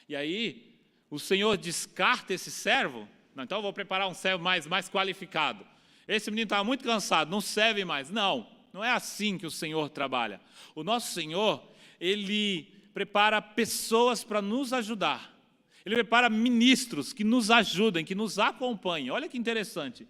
E aí, o Senhor descarta esse servo, então eu vou preparar um servo mais qualificado. Esse menino estava muito cansado, não serve mais. Não é assim que o Senhor trabalha. O nosso Senhor, Ele prepara pessoas para nos ajudar. Ele prepara ministros que nos ajudem, que nos acompanhem. Olha que interessante.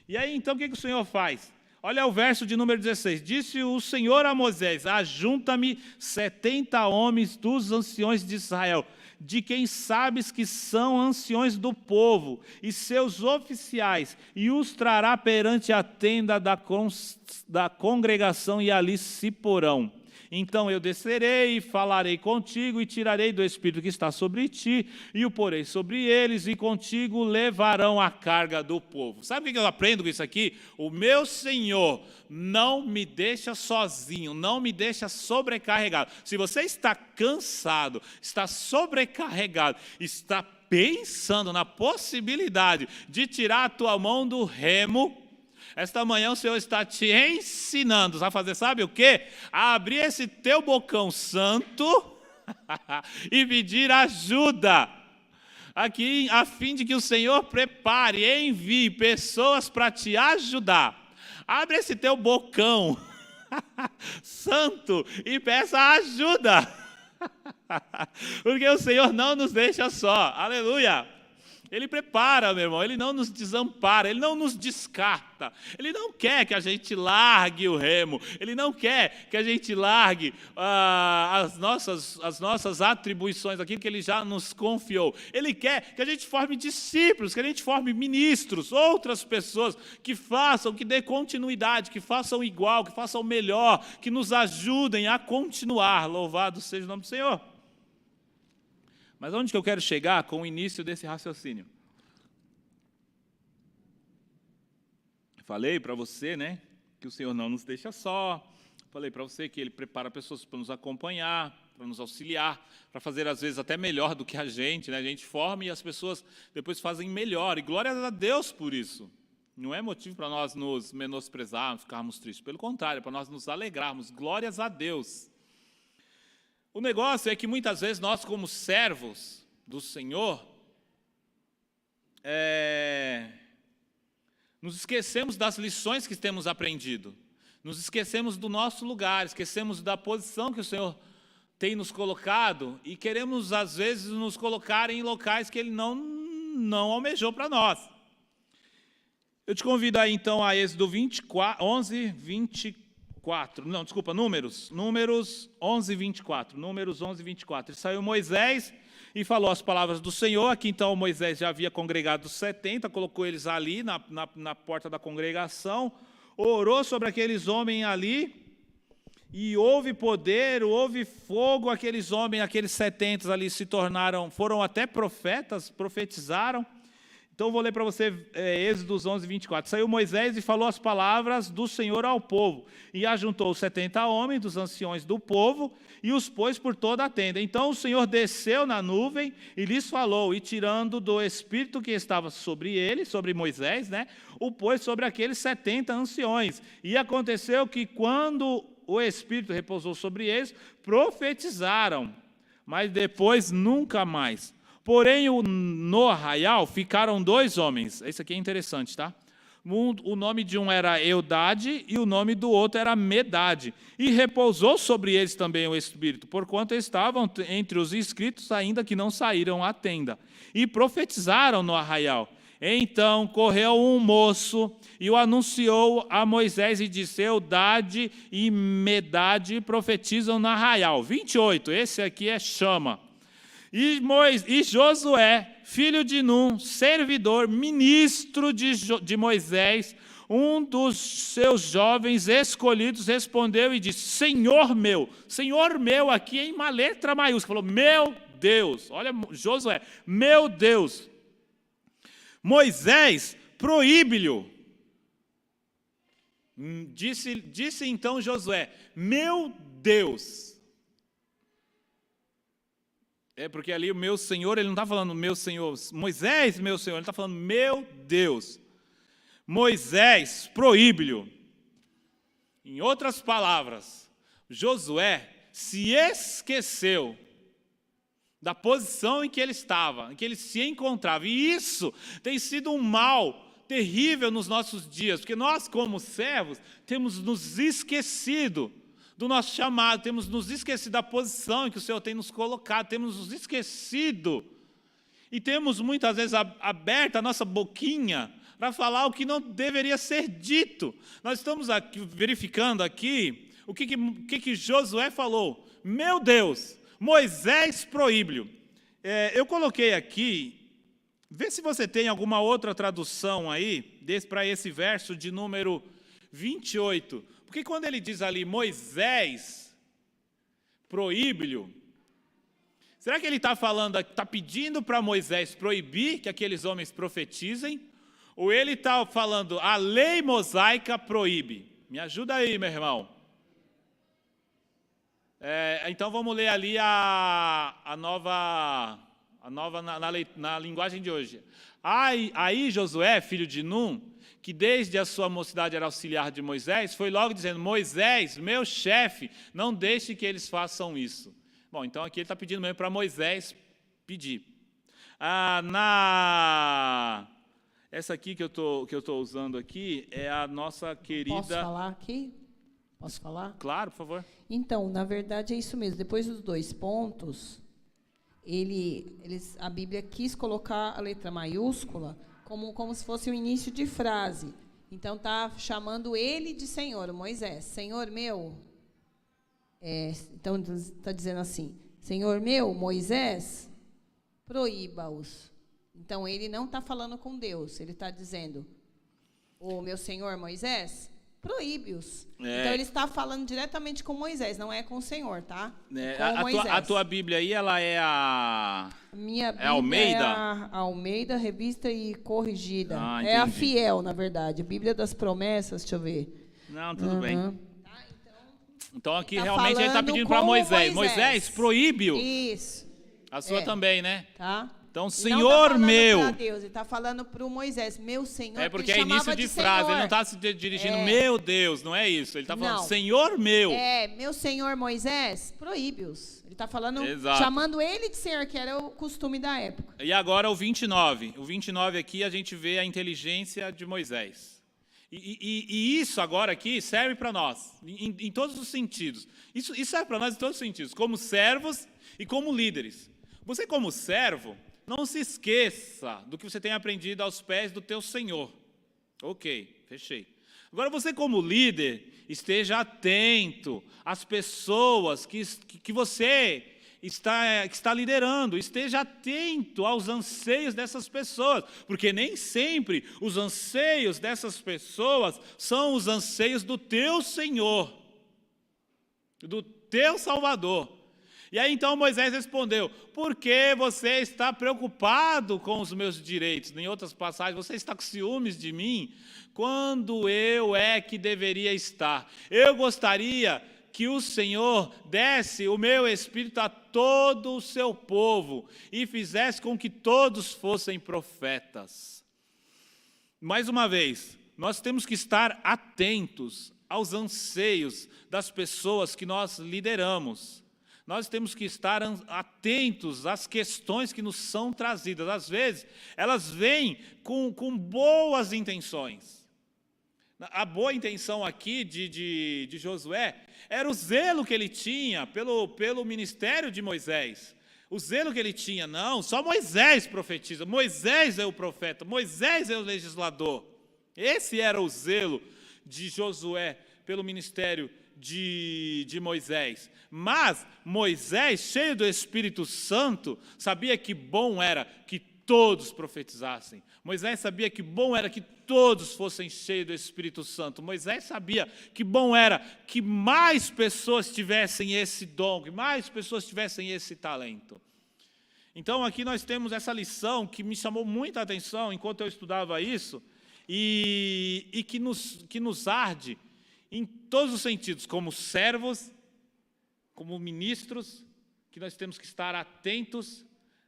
E aí, então, o que o Senhor faz? Olha o verso de número 16. Disse o Senhor a Moisés, ajunta-me 70 homens dos anciões de Israel, de quem sabes que são anciões do povo, e seus oficiais, e os trará perante a tenda da congregação, e ali se porão. Então eu descerei e falarei contigo, e tirarei do Espírito que está sobre ti, e o porei sobre eles, e contigo levarão a carga do povo. Sabe o que eu aprendo com isso aqui? O meu Senhor não me deixa sozinho, não me deixa sobrecarregado. Se você está cansado, está sobrecarregado, está pensando na possibilidade de tirar a tua mão do remo, esta manhã o Senhor está te ensinando a fazer, sabe o quê? A abrir esse teu bocão santo e pedir ajuda. Aqui, a fim de que o Senhor prepare e envie pessoas para te ajudar. Abre esse teu bocão santo e peça ajuda. Porque o Senhor não nos deixa só. Aleluia. Ele prepara, meu irmão, Ele não nos desampara, Ele não nos descarta. Ele não quer que a gente largue o remo, Ele não quer que a gente largue as nossas atribuições, aquilo que Ele já nos confiou. Ele quer que a gente forme discípulos, que a gente forme ministros, outras pessoas que façam, que dê continuidade, que façam igual, que façam melhor, que nos ajudem a continuar. Louvado seja o nome do Senhor. Mas onde que eu quero chegar com o início desse raciocínio? Falei para você, né, que o Senhor não nos deixa só. Falei para você que Ele prepara pessoas para nos acompanhar, para nos auxiliar, para fazer às vezes até melhor do que a gente, né? A gente forma e as pessoas depois fazem melhor. E glória a Deus por isso. Não é motivo para nós nos menosprezarmos, ficarmos tristes. Pelo contrário, é para nós nos alegrarmos. Glórias a Deus. O negócio é que muitas vezes nós, como servos do Senhor, nos esquecemos das lições que temos aprendido, nos esquecemos do nosso lugar, esquecemos da posição que o Senhor tem nos colocado e queremos, às vezes, nos colocar em locais que Ele não almejou para nós. Eu te convido aí, então, a Êxodo Números 11, 24. Números 11, 24. E saiu Moisés e falou as palavras do Senhor. Aqui, então, Moisés já havia congregado os 70, colocou eles ali na porta da congregação, orou sobre aqueles homens ali, e houve poder, houve fogo, aqueles homens, aqueles 70 ali foram até profetas, profetizaram. Então, eu vou ler para você Êxodo 11, 24. Saiu Moisés e falou as palavras do Senhor ao povo, e ajuntou os 70 homens dos anciões do povo, e os pôs por toda a tenda. Então o Senhor desceu na nuvem, e lhes falou, e tirando do Espírito que estava sobre ele, sobre Moisés, né, o pôs sobre aqueles 70 anciões. E aconteceu que quando o Espírito repousou sobre eles, profetizaram, mas depois nunca mais. Porém, no arraial ficaram 2 homens. Isso aqui é interessante, tá? O nome de um era Eudade e o nome do outro era Medade. E repousou sobre eles também o Espírito, porquanto estavam entre os inscritos, ainda que não saíram à tenda. E profetizaram no arraial. Então correu um moço e o anunciou a Moisés e disse, Eudade e Medade profetizam no arraial. 28, esse aqui é chama. E Josué, filho de Num, servidor, ministro de Moisés, um dos seus jovens escolhidos, respondeu e disse, Senhor meu aqui em uma letra maiúscula, falou, meu Deus, olha Josué, meu Deus, Moisés, proíbe-lhe. Disse então Josué, meu Deus. É porque ali o meu Senhor, ele não está falando meu Senhor, Moisés, meu Senhor, ele está falando meu Deus. Moisés, proíbe-lhe. Em outras palavras, Josué se esqueceu da posição em que ele estava, em que ele se encontrava. E isso tem sido um mal terrível nos nossos dias, porque nós, como servos, temos nos esquecido do nosso chamado, temos nos esquecido da posição em que o Senhor tem nos colocado, temos nos esquecido e temos muitas vezes aberto a nossa boquinha para falar o que não deveria ser dito. Nós estamos aqui, verificando aqui o que Josué falou. Meu Deus, Moisés proíbe-lhe. Eu coloquei aqui, vê se você tem alguma outra tradução aí para esse verso de número 28. Porque quando ele diz ali, Moisés, proíbe-lhe, será que ele está falando, está pedindo para Moisés proibir que aqueles homens profetizem? Ou ele está falando, a lei mosaica proíbe? Me ajuda aí, meu irmão. Então vamos ler ali a nova na linguagem de hoje. Aí Josué, filho de Num, que desde a sua mocidade era auxiliar de Moisés, foi logo dizendo, Moisés, meu chefe, não deixe que eles façam isso. Bom, então aqui ele está pedindo mesmo para Moisés pedir. Essa aqui que eu tô usando aqui é a nossa querida... Posso falar aqui? Posso falar? Claro, por favor. Então, na verdade é isso mesmo. Depois dos 2 pontos, a Bíblia quis colocar a letra maiúscula como se fosse o início de frase. Então, está chamando ele de Senhor, Moisés. Senhor meu. Então, está dizendo assim, Senhor meu, Moisés, proíba-os. Então, ele não está falando com Deus, ele está dizendo, o meu Senhor Moisés, proíbe-os. Então, ele está falando diretamente com Moisés, não é com o Senhor, tá? A tua Bíblia aí, ela é a... Minha Bíblia Almeida? é a Almeida, revista e corrigida. Ah, é a entendi. Fiel, na verdade. Bíblia das Promessas, deixa eu ver. Não, tudo bem. Então aqui Tá realmente ele está falando pedindo para com Moisés. Moisés. Moisés, proíbe-o. Isso, A sua também, né? tá? Então, Ele não Senhor tá meu. Para Deus, ele está falando para o Moisés, meu Senhor. É porque ele é início chamava de frase, Senhor. ele não está se dirigindo, meu Deus, não é isso. Ele está falando, Não. Senhor meu. Meu Senhor Moisés, proíbe-os. Ele está falando, Exato. chamando ele de Senhor, que era o costume da época. E agora o 29. O 29 aqui a gente vê a inteligência de Moisés. E isso agora aqui serve para nós, em todos os sentidos. Isso serve para nós em todos os sentidos, como servos e como líderes. Você como servo, não se esqueça do que você tem aprendido aos pés do teu Senhor. Ok, fechei. Agora você como líder, esteja atento às pessoas que você está liderando. Esteja atento aos anseios dessas pessoas, porque nem sempre os anseios dessas pessoas são os anseios do teu Senhor, do teu Salvador. E aí então Moisés respondeu, por que você está preocupado com os meus direitos? Em outras passagens, você está com ciúmes de mim? Quando eu é que deveria estar? Eu gostaria que o Senhor desse o meu espírito a todo o seu povo e fizesse com que todos fossem profetas. Mais uma vez, nós temos que estar atentos aos anseios das pessoas que nós lideramos. Nós temos que estar atentos às questões que nos são trazidas. Às vezes, elas vêm com boas intenções. A boa intenção aqui de Josué era o zelo que ele tinha pelo ministério de Moisés. O zelo que ele tinha, não, só Moisés profetiza, Moisés é o profeta, Moisés é o legislador. Esse era o zelo de Josué pelo ministério de Moisés. Mas Moisés, cheio do Espírito Santo, sabia que bom era que todos profetizassem. Moisés sabia que bom era que todos fossem cheios do Espírito Santo. Moisés sabia que bom era que mais pessoas tivessem esse dom, que mais pessoas tivessem esse talento. Então aqui nós temos essa lição que me chamou muita atenção enquanto eu estudava isso, e que nos arde em todos os sentidos, como servos, como ministros, que nós temos que estar atentos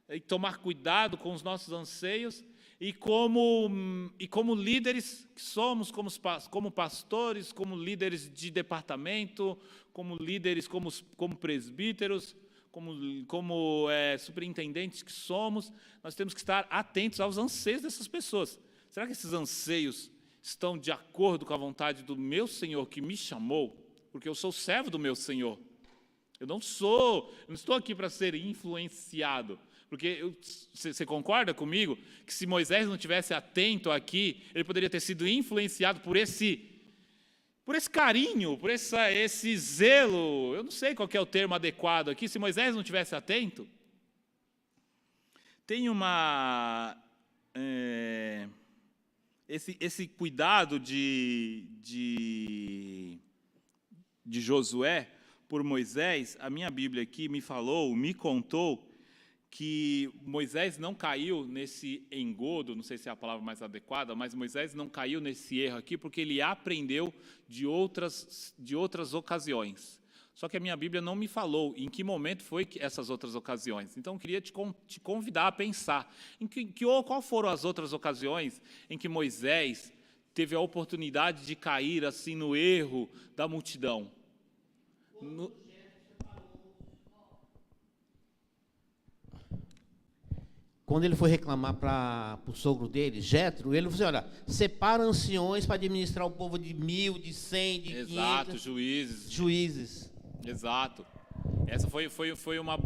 e tomar cuidado com os nossos anseios, e como líderes que somos, como pastores, como líderes de departamento, como líderes, como presbíteros, como superintendentes que somos, nós temos que estar atentos aos anseios dessas pessoas. Será que esses anseios estão de acordo com a vontade do meu Senhor que me chamou? Porque eu sou servo do meu Senhor. Eu não estou aqui para ser influenciado. Porque você concorda comigo que se Moisés não tivesse atento aqui, ele poderia ter sido influenciado por esse carinho, por esse zelo, eu não sei qual que é o termo adequado aqui, se Moisés não tivesse atento. Tem esse cuidado de Josué por Moisés. A minha Bíblia aqui me contou que Moisés não caiu nesse engodo, não sei se é a palavra mais adequada, mas Moisés não caiu nesse erro aqui porque ele aprendeu de outras ocasiões. Só que a minha Bíblia não me falou em que momento foi essas outras ocasiões. Então, eu queria te convidar a pensar qual foram as outras ocasiões em que Moisés teve a oportunidade de cair assim no erro da multidão. Quando ele foi reclamar para o sogro dele, Jétro, ele falou assim, olha, separa anciões para administrar o povo de 1.000, de 100, de 500. Exato, juízes. Juízes. Exato. Essa foi uma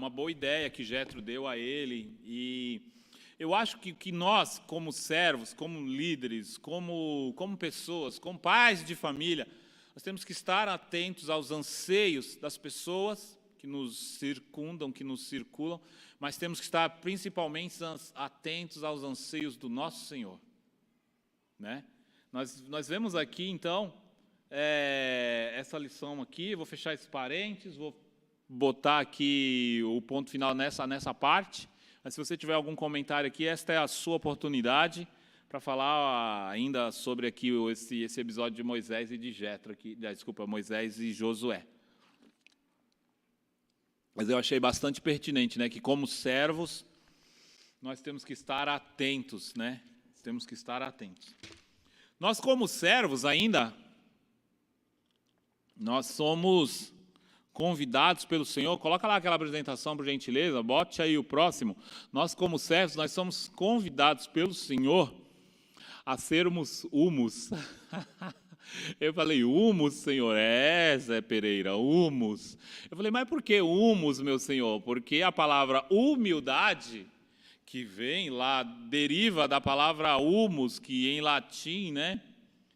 boa ideia que Jétro deu a ele. E eu acho que nós, como servos, como líderes, como pessoas, como pais de família, nós temos que estar atentos aos anseios das pessoas que nos circundam, que nos circulam, mas temos que estar principalmente atentos aos anseios do nosso Senhor, né? Nós vemos aqui, então, essa lição aqui. Vou fechar esses parênteses, vou botar aqui o ponto final nessa parte. Mas se você tiver algum comentário aqui, esta é a sua oportunidade para falar ainda sobre aqui esse episódio de Moisés e de Jétro, Moisés e Josué. Mas eu achei bastante pertinente, né, que como servos nós temos que estar atentos, né? Temos que estar atentos. Nós como servos ainda, nós somos convidados pelo Senhor. Coloca lá aquela apresentação, por gentileza, bote aí o próximo. Nós como servos, nós somos convidados pelo Senhor a sermos humus. Eu falei, humus, Senhor? Zé Pereira, humus. Eu falei, mas por que humus, meu Senhor? Porque a palavra humildade, que vem lá, deriva da palavra humus, que em latim, né,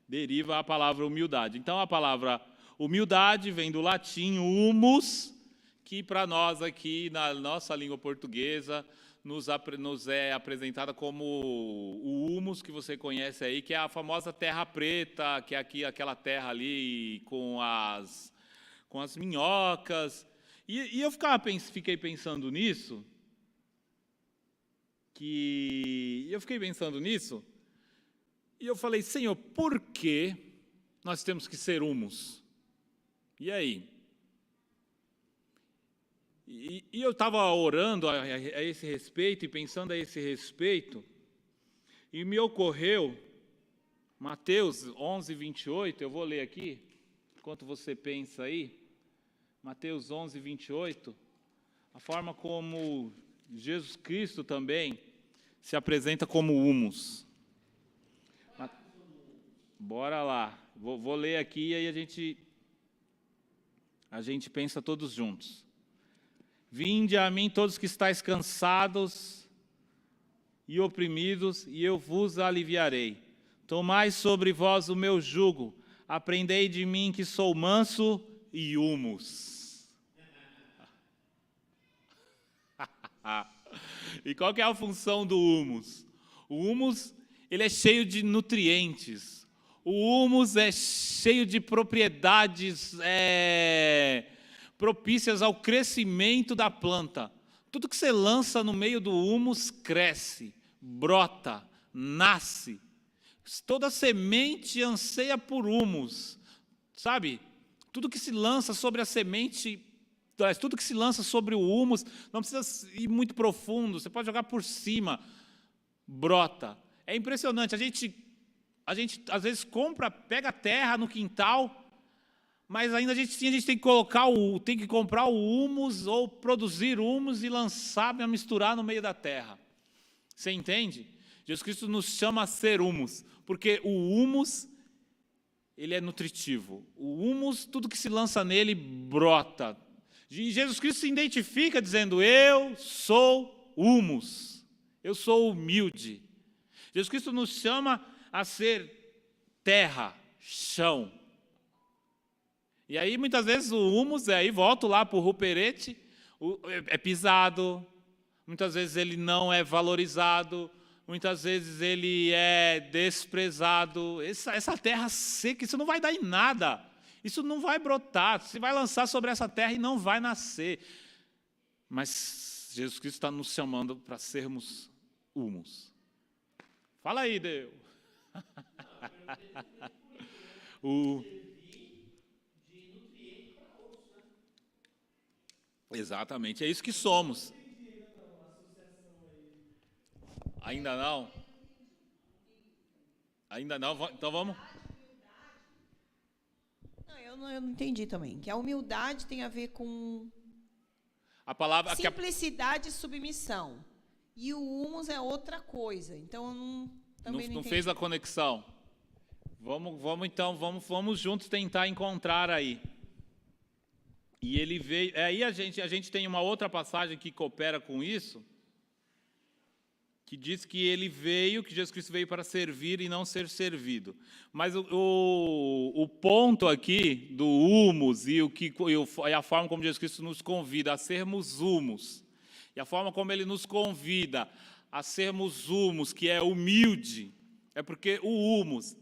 deriva a palavra humildade. Então, a palavra humildade vem do latim humus, que para nós aqui, na nossa língua portuguesa, nos é apresentada como o humus que você conhece aí, que é a famosa terra preta, que é aquela terra ali com as minhocas. E eu fiquei pensando nisso, e eu falei, Senhor, por que nós temos que ser humus? E aí? E eu estava orando a esse respeito e pensando a esse respeito, e me ocorreu Mateus 11, 28, eu vou ler aqui, enquanto você pensa aí, Mateus 11, 28, a forma como Jesus Cristo também se apresenta como humus. Bora lá, vou ler aqui e aí a gente pensa todos juntos. Vinde a mim todos que estáis cansados e oprimidos, e eu vos aliviarei. Tomai sobre vós o meu jugo, aprendei de mim que sou manso e humus. E qual que é a função do humus? O humus, ele é cheio de nutrientes. O humus é cheio de propriedades propícias ao crescimento da planta. Tudo que você lança no meio do humus cresce, brota, nasce. Toda semente anseia por humus, sabe? Tudo que se lança sobre a semente, tudo que se lança sobre o humus, não precisa ir muito profundo, você pode jogar por cima, brota. É impressionante, a gente às vezes pega terra no quintal, mas ainda a gente tem que comprar o humus ou produzir humus e lançar para misturar no meio da terra. Você entende? Jesus Cristo nos chama a ser humus, porque o humus, ele é nutritivo. O humus, tudo que se lança nele, brota. E Jesus Cristo se identifica dizendo, eu sou humus, eu sou humilde. Jesus Cristo nos chama a ser terra, chão. E aí, muitas vezes, o humus, aí volto lá para o ruperete, é pisado, muitas vezes ele não é valorizado, muitas vezes ele é desprezado. Essa terra seca, isso não vai dar em nada, isso não vai brotar, você vai lançar sobre essa terra e não vai nascer. Mas Jesus Cristo está nos chamando para sermos humus. Fala aí, Deus. Exatamente, é isso que somos. Ainda não? Ainda não? Então vamos. Não, eu não entendi também. Que a humildade tem a ver com a palavra simplicidade e submissão. E o humus é outra coisa. Então eu não fez a conexão. Vamos juntos tentar encontrar aí. E ele veio... Aí a gente tem uma outra passagem que coopera com isso, que diz que que Jesus Cristo veio para servir e não ser servido. Mas o ponto aqui do humus e a forma como Jesus Cristo nos convida a sermos humus, e a forma como ele nos convida a sermos humus, que é humilde, é porque o humus,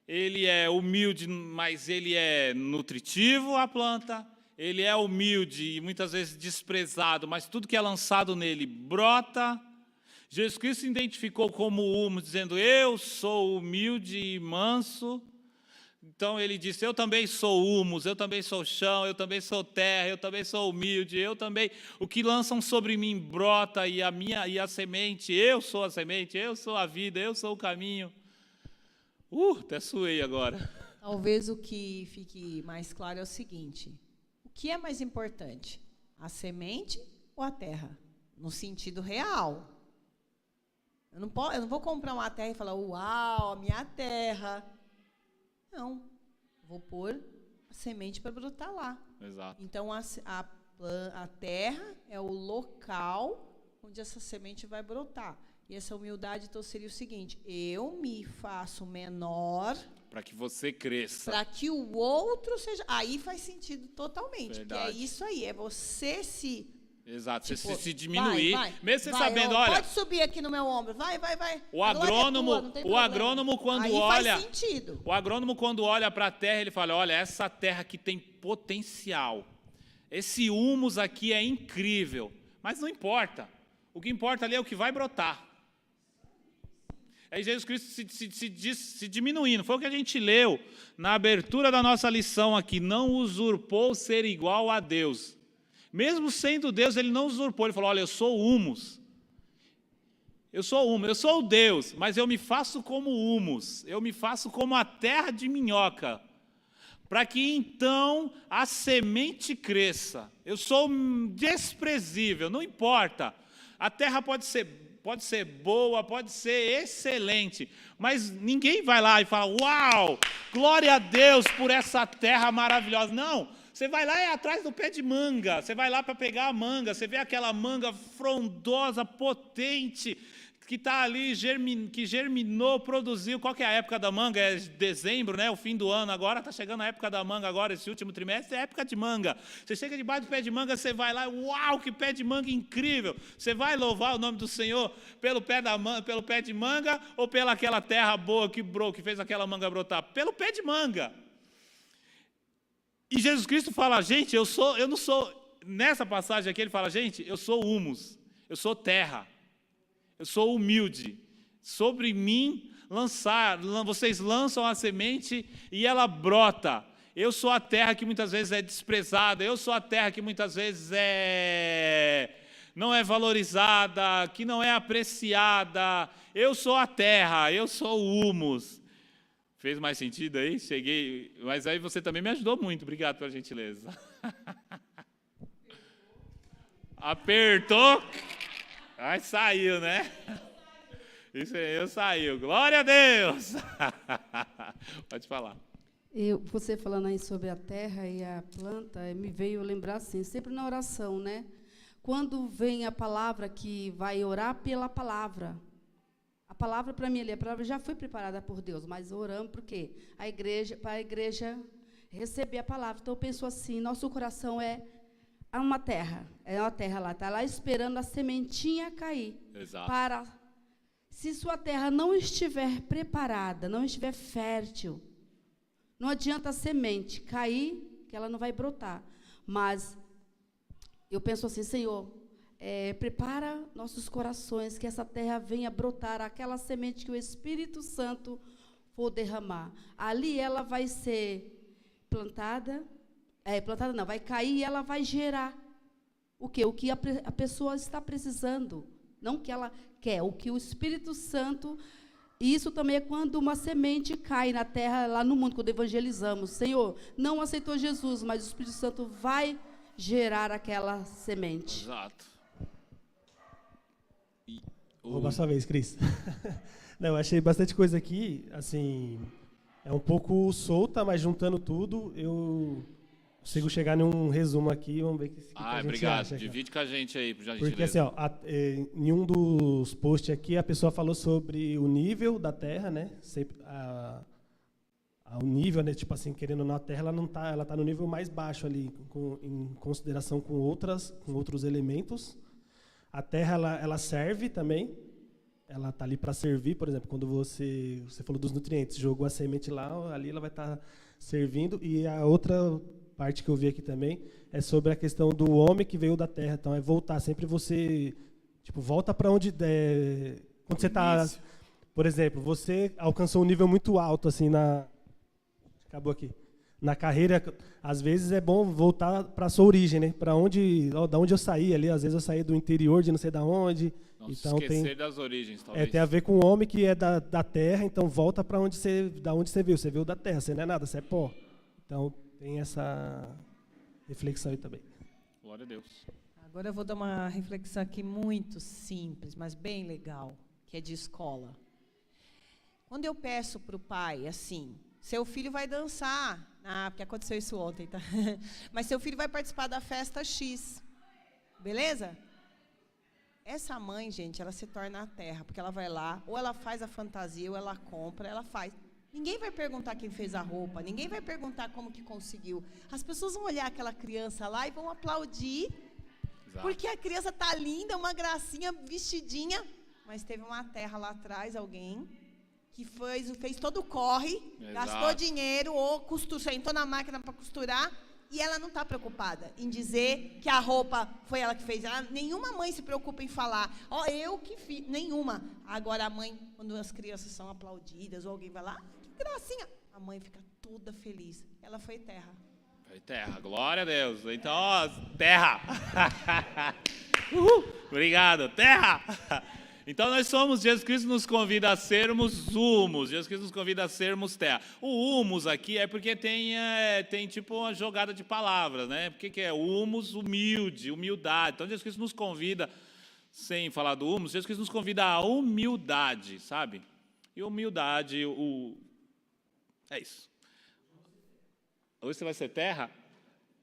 ele é humilde, mas ele é nutritivo à planta, ele é humilde e muitas vezes desprezado, mas tudo que é lançado nele brota. Jesus Cristo se identificou como humus, dizendo, eu sou humilde e manso. Então ele disse, eu também sou humus, eu também sou chão, eu também sou terra, eu também sou humilde, eu também, o que lançam sobre mim brota, e a semente, eu sou a semente, eu sou a vida, eu sou o caminho. Até suei agora. Talvez o que fique mais claro é o seguinte, o que é mais importante, a semente ou a terra? No sentido real. Eu não vou comprar uma terra e falar, uau, a minha terra. Não, vou pôr a semente para brotar lá. Exato. Então, a terra é o local onde essa semente vai brotar. E essa humildade, então, seria o seguinte, eu me faço menor... Para que você cresça. Para que o outro seja... Aí faz sentido totalmente. Verdade. Que é isso aí, é você se... Exato, tipo, você se diminuir, mesmo você vai, sabendo, olha... Pode subir aqui no meu ombro, vai. O agrônomo quando aí olha... faz sentido. O agrônomo quando olha para a terra, ele fala, olha, essa terra aqui tem potencial. Esse humus aqui é incrível. Mas não importa. O que importa ali é o que vai brotar. Aí Jesus Cristo se diminuindo. Foi o que a gente leu na abertura da nossa lição aqui. Não usurpou ser igual a Deus. Mesmo sendo Deus, ele não usurpou. Ele falou, olha, eu sou humus. Eu sou o Deus, mas eu me faço como humus. Eu me faço como a terra de minhoca. Para que então a semente cresça. Eu sou desprezível, não importa. A terra pode ser boa, pode ser excelente, mas ninguém vai lá e fala, uau, glória a Deus por essa terra maravilhosa. Não, você vai lá atrás do pé de manga, você vai lá para pegar a manga, você vê aquela manga frondosa, potente, que está ali, que germinou, produziu. Qual que é a época da manga? É dezembro, né? O fim do ano agora, está chegando a época da manga agora, esse último trimestre é época de manga. Você chega debaixo do pé de manga, você vai lá, uau, que pé de manga incrível. Você vai louvar o nome do Senhor pelo pé de manga ou pela aquela terra boa que fez aquela manga brotar? Pelo pé de manga. E Jesus Cristo fala, gente, eu não sou, nessa passagem aqui ele fala, gente, eu sou humus, eu sou terra. Eu sou humilde. Sobre mim vocês lançam a semente e ela brota. Eu sou a terra que muitas vezes é desprezada. Eu sou a terra que muitas vezes não é valorizada, que não é apreciada. Eu sou a terra, eu sou o humus. Fez mais sentido aí? Cheguei. Mas aí você também me ajudou muito. Obrigado pela gentileza. Apertou. Ai, saiu, né? Isso aí, saiu. Glória a Deus! Pode falar. Você falando aí sobre a terra e a planta, me veio lembrar assim, sempre na oração, né? Quando vem a palavra que vai orar pela palavra. A palavra para mim ali, a palavra já foi preparada por Deus, mas oramos por quê? Para a igreja receber a palavra. Então eu penso assim, nosso coração é uma terra lá, está lá esperando a sementinha cair. Exato. Se sua terra não estiver preparada, não estiver fértil, não adianta a semente cair, que ela não vai brotar. Mas eu penso assim, Senhor, prepara nossos corações, que essa terra venha brotar, aquela semente que o Espírito Santo for derramar. Ali ela vai ser plantada não, vai cair e ela vai gerar o quê? O que a pessoa está precisando, não o que ela quer, o que o Espírito Santo... E isso também é quando uma semente cai na terra, lá no mundo, quando evangelizamos. Senhor, não aceitou Jesus, mas o Espírito Santo vai gerar aquela semente. Exato. Rouba a sua vez, Cris. Não, achei bastante coisa aqui, assim, é um pouco solta, mas juntando tudo, eu consigo chegar num resumo aqui, vamos ver o que a gente obrigado. acha. Divide com a gente aí, por gentileza. Porque assim, ó, em um dos posts aqui, a pessoa falou sobre o nível da Terra, né? Sempre, o nível, né? Tipo assim, querendo ou não, a Terra ela tá no nível mais baixo ali, em consideração com outros elementos. A Terra ela serve também. Ela tá ali para servir, por exemplo, quando você falou dos nutrientes, jogou a semente lá, ali ela vai estar servindo. E a outra parte que eu vi aqui também é sobre a questão do homem que veio da terra. Então, é voltar. Sempre você, tipo, volta para onde der. Quando você está, por exemplo, você alcançou um nível muito alto, assim, acabou aqui. Na carreira, às vezes é bom voltar para a sua origem, né? Para onde, da onde eu saí ali. Às vezes eu saí do interior de não sei da onde. Não então esquecer das origens, talvez. tem a ver com o homem que é da terra, então volta para da onde você veio. Você veio da terra, você não é nada, você é pó. Então tem essa reflexão aí também. Glória a Deus. Agora eu vou dar uma reflexão aqui muito simples, mas bem legal, que é de escola. Quando eu peço para o pai, assim, seu filho vai dançar, porque aconteceu isso ontem, tá? Mas seu filho vai participar da festa X, beleza? Essa mãe, gente, ela se torna a terra, porque ela vai lá, ou ela faz a fantasia, ou ela compra, ela faz. Ninguém vai perguntar quem fez a roupa, ninguém vai perguntar como que conseguiu. As pessoas vão olhar aquela criança lá e vão aplaudir, porque a criança tá linda, uma gracinha, vestidinha, mas teve uma terra lá atrás, alguém que fez todo o corre, gastou dinheiro, ou sentou na máquina para costurar, e ela não está preocupada em dizer que a roupa foi ela que fez. Nenhuma mãe se preocupa em falar, eu que fiz, nenhuma. Agora a mãe, quando as crianças são aplaudidas, ou alguém vai lá, que gracinha, a mãe fica toda feliz. Ela foi terra. Foi terra, glória a Deus. Então, terra. Uhul. Obrigado, terra. Então nós somos, Jesus Cristo nos convida a sermos humus, Jesus Cristo nos convida a sermos terra. O humus aqui é porque tem tipo uma jogada de palavras, né? Porque que é humus, humilde, humildade. Então Jesus Cristo nos convida, sem falar do humus, Jesus Cristo nos convida à humildade, sabe? E humildade, é isso. Hoje você vai ser terra?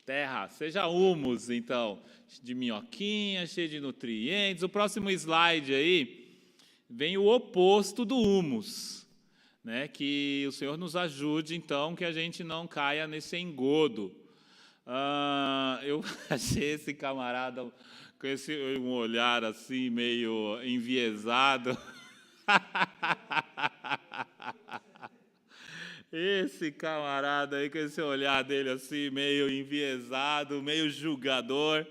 Terra, seja humus, então, de minhoquinha, cheio de nutrientes. O próximo slide aí vem o oposto do humus, né? Que o Senhor nos ajude, então, que a gente não caia nesse engodo. Eu achei esse camarada com um olhar assim, meio enviesado. Esse camarada aí, com esse olhar dele assim, meio enviesado, meio julgador.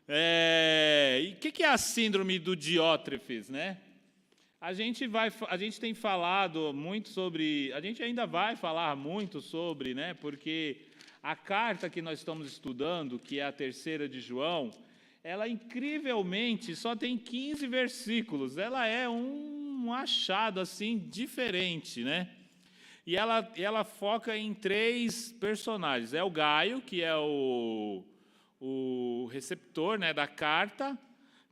E o que é a síndrome do Diótrefes, né? A gente tem falado muito sobre, a gente ainda vai falar muito sobre, né? Porque a carta que nós estamos estudando, que é a 3ª de João, ela incrivelmente só tem 15 versículos. Ela é um achado assim diferente, né? E ela foca em 3 personagens. É o Gaio, que é o receptor, né, da carta.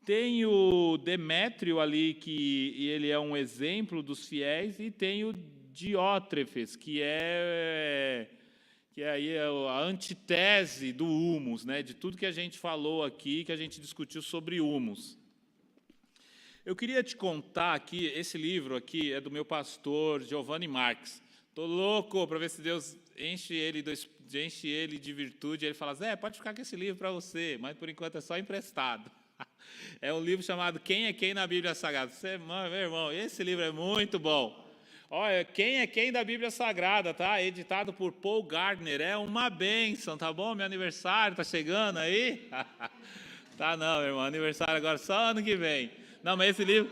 Tem o Demétrio ali, que ele é um exemplo dos fiéis. E tem o Diótrefes, que é aí a antítese do humus, né, de tudo que a gente falou aqui, que a gente discutiu sobre humus. Eu queria te contar aqui, esse livro aqui é do meu pastor Giovanni Marques. Estou louco para ver se Deus enche ele de virtude. Ele fala, Zé, pode ficar com esse livro para você, mas por enquanto é só emprestado. É um livro chamado Quem é Quem na Bíblia Sagrada. Meu irmão, esse livro é muito bom. Olha, Quem é Quem da Bíblia Sagrada, tá? Editado por Paul Gardner. É uma bênção, tá bom? Meu aniversário tá chegando aí? Tá não, meu irmão, aniversário agora só ano que vem. Não, mas esse livro...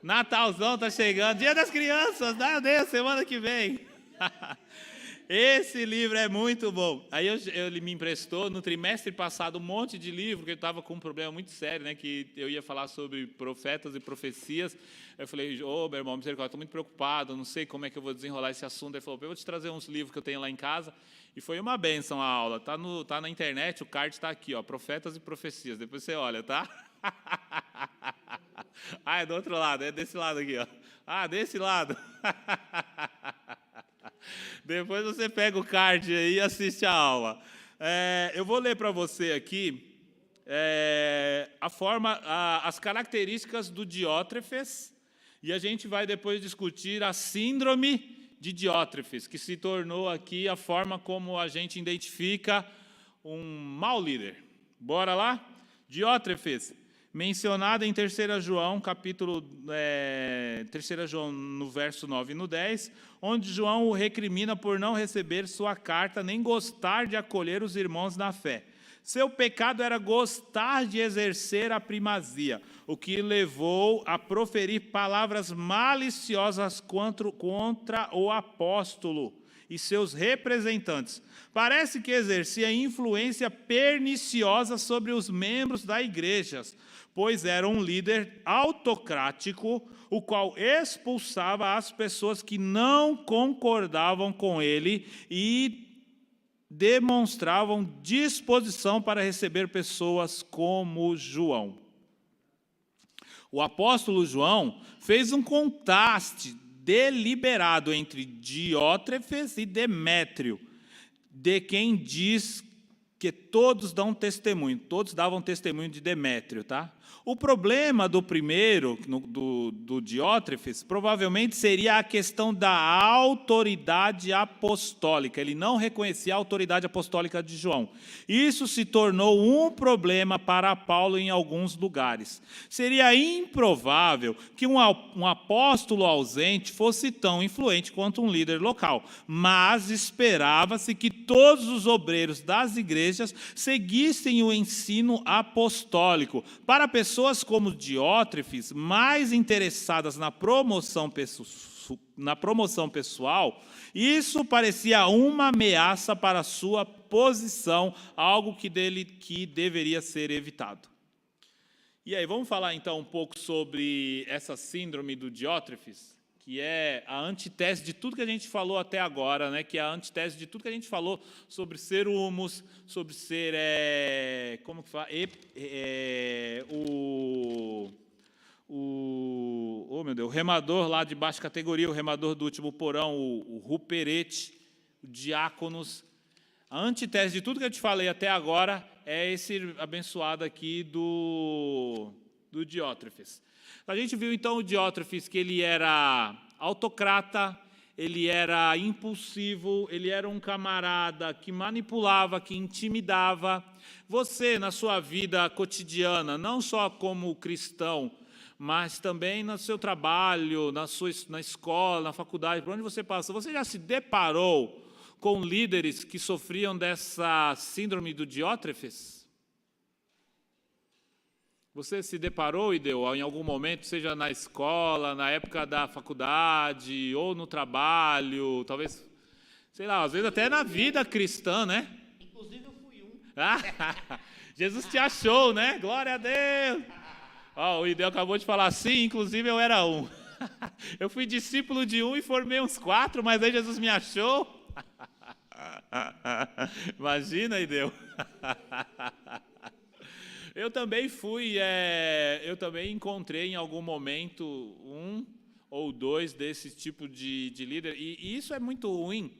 Natalzão tá chegando, Dia das Crianças, meu Deus, semana que vem. Esse livro é muito bom. Aí ele me emprestou no trimestre passado um monte de livro, porque eu estava com um problema muito sério, né, que eu ia falar sobre profetas e profecias. Eu falei, meu irmão, misericórdia, estou muito preocupado, não sei como é que eu vou desenrolar esse assunto. Ele falou, eu vou te trazer uns livros que eu tenho lá em casa. E foi uma bênção a aula. Tá na internet, o card está aqui, ó, Profetas e Profecias. Depois você olha, tá? É do outro lado, é desse lado aqui, ó. Desse lado. Depois você pega o card aí e assiste a aula. Eu vou ler para você aqui as características do Diótrefes, e a gente vai depois discutir a síndrome de Diótrefes, que se tornou aqui a forma como a gente identifica um mau líder. Bora lá? Diótrefes, mencionada em 3 João, 3 João, no verso 9 e no 10, onde João o recrimina por não receber sua carta, nem gostar de acolher os irmãos na fé. Seu pecado era gostar de exercer a primazia, o que levou a proferir palavras maliciosas contra o apóstolo e seus representantes. Parece que exercia influência perniciosa sobre os membros da igreja, pois era um líder autocrático, o qual expulsava as pessoas que não concordavam com ele e demonstravam disposição para receber pessoas como João. O apóstolo João fez um contraste deliberado entre Diótrefes e Demétrio, de quem diz que todos davam testemunho de Demétrio, tá? O problema do primeiro, do Diótrefes, provavelmente seria a questão da autoridade apostólica. Ele não reconhecia a autoridade apostólica de João. Isso se tornou um problema para Paulo em alguns lugares. Seria improvável que um apóstolo ausente fosse tão influente quanto um líder local, mas esperava-se que todos os obreiros das igrejas seguissem o ensino apostólico. Para pessoas como Diótrefes, mais interessadas na promoção pessoal, isso parecia uma ameaça para a sua posição, algo que deveria ser evitado. E aí, vamos falar então um pouco sobre essa síndrome do Diótrefes, que é a antitese de tudo que a gente falou até agora, né? Que é a antitese de tudo que a gente falou sobre ser humus, sobre ser, como que fala? O remador lá de baixa categoria, o remador do último porão, o ruperete, o diáconos. A antitese de tudo que eu te falei até agora é esse abençoado aqui do Diótrefes. A gente viu então o Diótrefes, que ele era autocrata, ele era impulsivo, ele era um camarada que manipulava, que intimidava. Você, na sua vida cotidiana, não só como cristão, mas também no seu trabalho, na escola, na faculdade, por onde você passa, você já se deparou com líderes que sofriam dessa síndrome do Diótrefes? Você se deparou, Ideu, em algum momento, seja na escola, na época da faculdade, ou no trabalho, talvez, sei lá, às vezes até na vida cristã, né? Inclusive eu fui um. Jesus te achou, né? Glória a Deus! O Ideu acabou de falar, sim, inclusive eu era um. Eu fui discípulo de um e formei uns 4, mas aí Jesus me achou. Imagina, Ideu. Eu também eu também encontrei em algum momento um ou dois desse tipo de líder, e isso é muito ruim,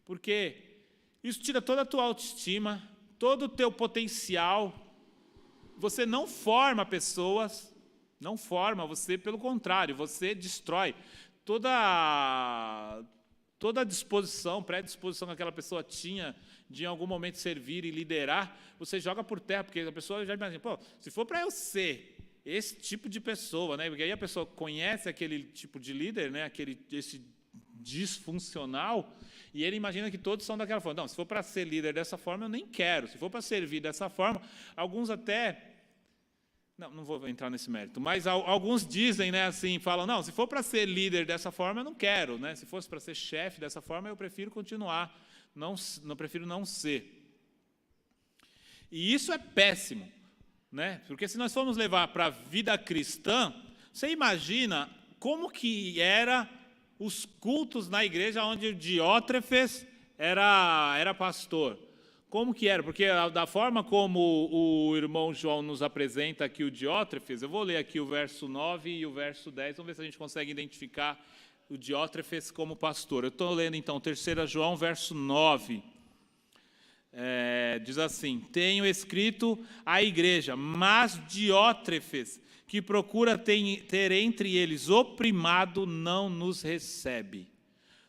porque isso tira toda a tua autoestima, todo o teu potencial. Você não forma pessoas, você, pelo contrário, você destrói toda a disposição, predisposição que aquela pessoa tinha de em algum momento servir e liderar, você joga por terra, porque a pessoa já imagina, se for para eu ser esse tipo de pessoa, né, porque aí a pessoa conhece aquele tipo de líder, né, esse disfuncional, e ele imagina que todos são daquela forma. Não, se for para ser líder dessa forma, eu nem quero. Se for para servir dessa forma, alguns até... Não vou entrar nesse mérito, mas alguns dizem, né, assim, falam, não, se for para ser líder dessa forma, eu não quero, né? Se fosse para ser chefe dessa forma, eu prefiro continuar, prefiro não ser. E isso é péssimo, né? Porque se nós formos levar para a vida cristã, você imagina como que era os cultos na igreja onde o Diótrefes era pastor. Como que era? Porque da forma como o irmão João nos apresenta aqui o Diótrefes, eu vou ler aqui o verso 9 e o verso 10, vamos ver se a gente consegue identificar o Diótrefes como pastor. Eu estou lendo então 3 João, verso 9. diz assim: tenho escrito à igreja, mas Diótrefes, que procura ter entre eles o primado, não nos recebe.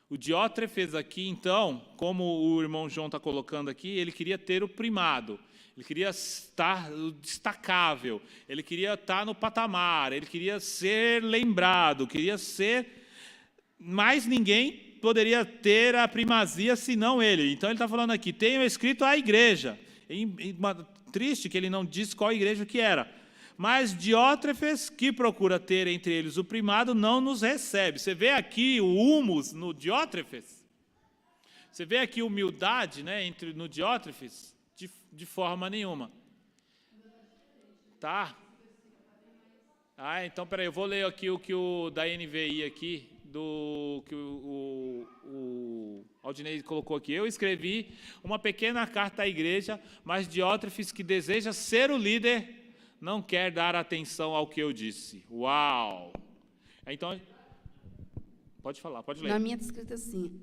O Diótrefes aqui, então, como o irmão João está colocando aqui, ele queria ter o primado, ele queria estar destacável, ele queria estar no patamar, ele queria ser lembrado, queria ser... Mais ninguém poderia ter a primazia senão ele. Então ele está falando aqui, tenho escrito à igreja. Triste que ele não disse qual igreja que era. Mas Diótrefes, que procura ter entre eles o primado, não nos recebe. Você vê aqui o humus no Diótrefes? Você vê aqui humildade, né, no Diótrefes? De forma nenhuma. Tá? Então, peraí, eu vou ler aqui o que o da NVI aqui, do que o Aldinei colocou aqui. Eu escrevi uma pequena carta à igreja, mas Diótrefes, que deseja ser o líder, não quer dar atenção ao que eu disse. Uau! Então, pode falar, pode ler. Na minha está escrito assim: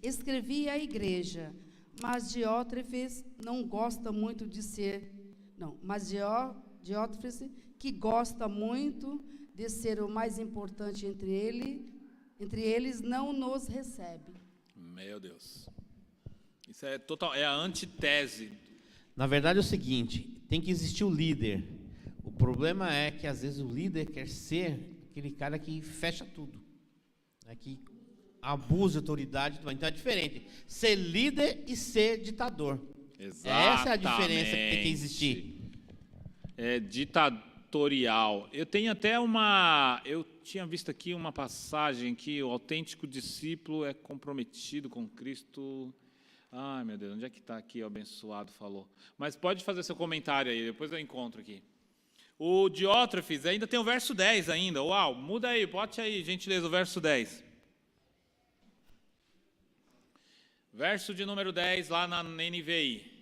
escrevi à igreja, mas Diótrefes não gosta muito de ser... Não, mas Diótrefes, que gosta muito de ser o mais importante entre eles, não nos recebe. Meu Deus. Isso é total, é a antitese. Na verdade é o seguinte, tem que existir o líder. O problema é que às vezes o líder quer ser aquele cara que fecha tudo, né, que abusa de autoridade. Então é diferente ser líder e ser ditador. Exatamente. Essa é a diferença que tem que existir. É ditatorial. Eu tenho até eu tinha visto aqui uma passagem que o autêntico discípulo é comprometido com Cristo. Ai, meu Deus, onde é que está aqui o abençoado falou? Mas pode fazer seu comentário aí, depois eu encontro aqui. O Diótrefes, ainda tem o verso 10 ainda. Uau, muda aí, bote aí, gentileza, o verso 10. Verso de número 10, lá na NVI.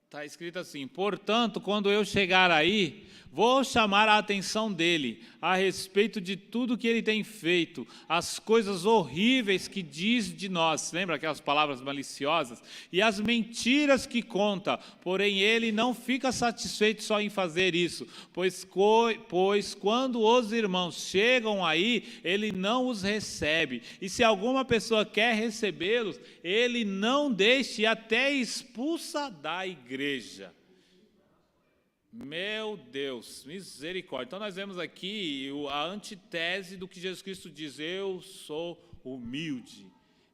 Está escrito assim: portanto, quando eu chegar aí, vou chamar a atenção dele a respeito de tudo que ele tem feito, as coisas horríveis que diz de nós. Lembra aquelas palavras maliciosas? E as mentiras que conta. Porém, ele não fica satisfeito só em fazer isso, pois quando os irmãos chegam aí, ele não os recebe. E se alguma pessoa quer recebê-los, ele não deixa e até expulsa da igreja. Meu Deus, misericórdia. Então nós vemos aqui a antitese do que Jesus Cristo diz: eu sou humilde,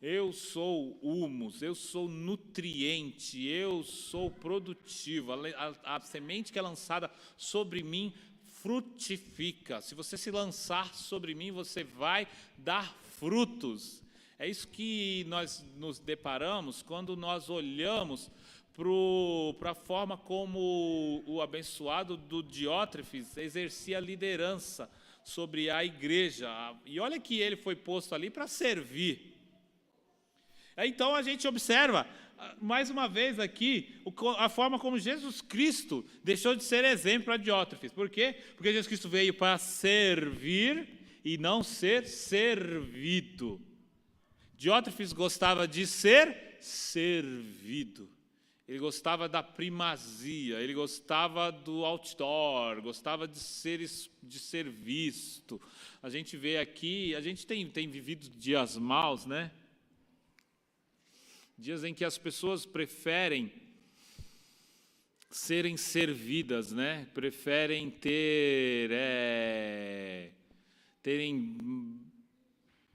eu sou humus, eu sou nutriente, eu sou produtivo. A semente que é lançada sobre mim frutifica. Se você se lançar sobre mim, você vai dar frutos. É isso que nós nos deparamos quando nós olhamos para a forma como o abençoado do Diótrefes exercia liderança sobre a igreja. E olha que ele foi posto ali para servir. Então a gente observa, mais uma vez aqui, a forma como Jesus Cristo deixou de ser exemplo para Diótrefes. Por quê? Porque Jesus Cristo veio para servir e não ser servido. Diótrefes gostava de ser servido. Ele gostava da primazia, ele gostava do outdoor, gostava de ser visto. A gente vê aqui, a gente tem vivido dias maus, né? Dias em que as pessoas preferem serem servidas, né? Preferem terem...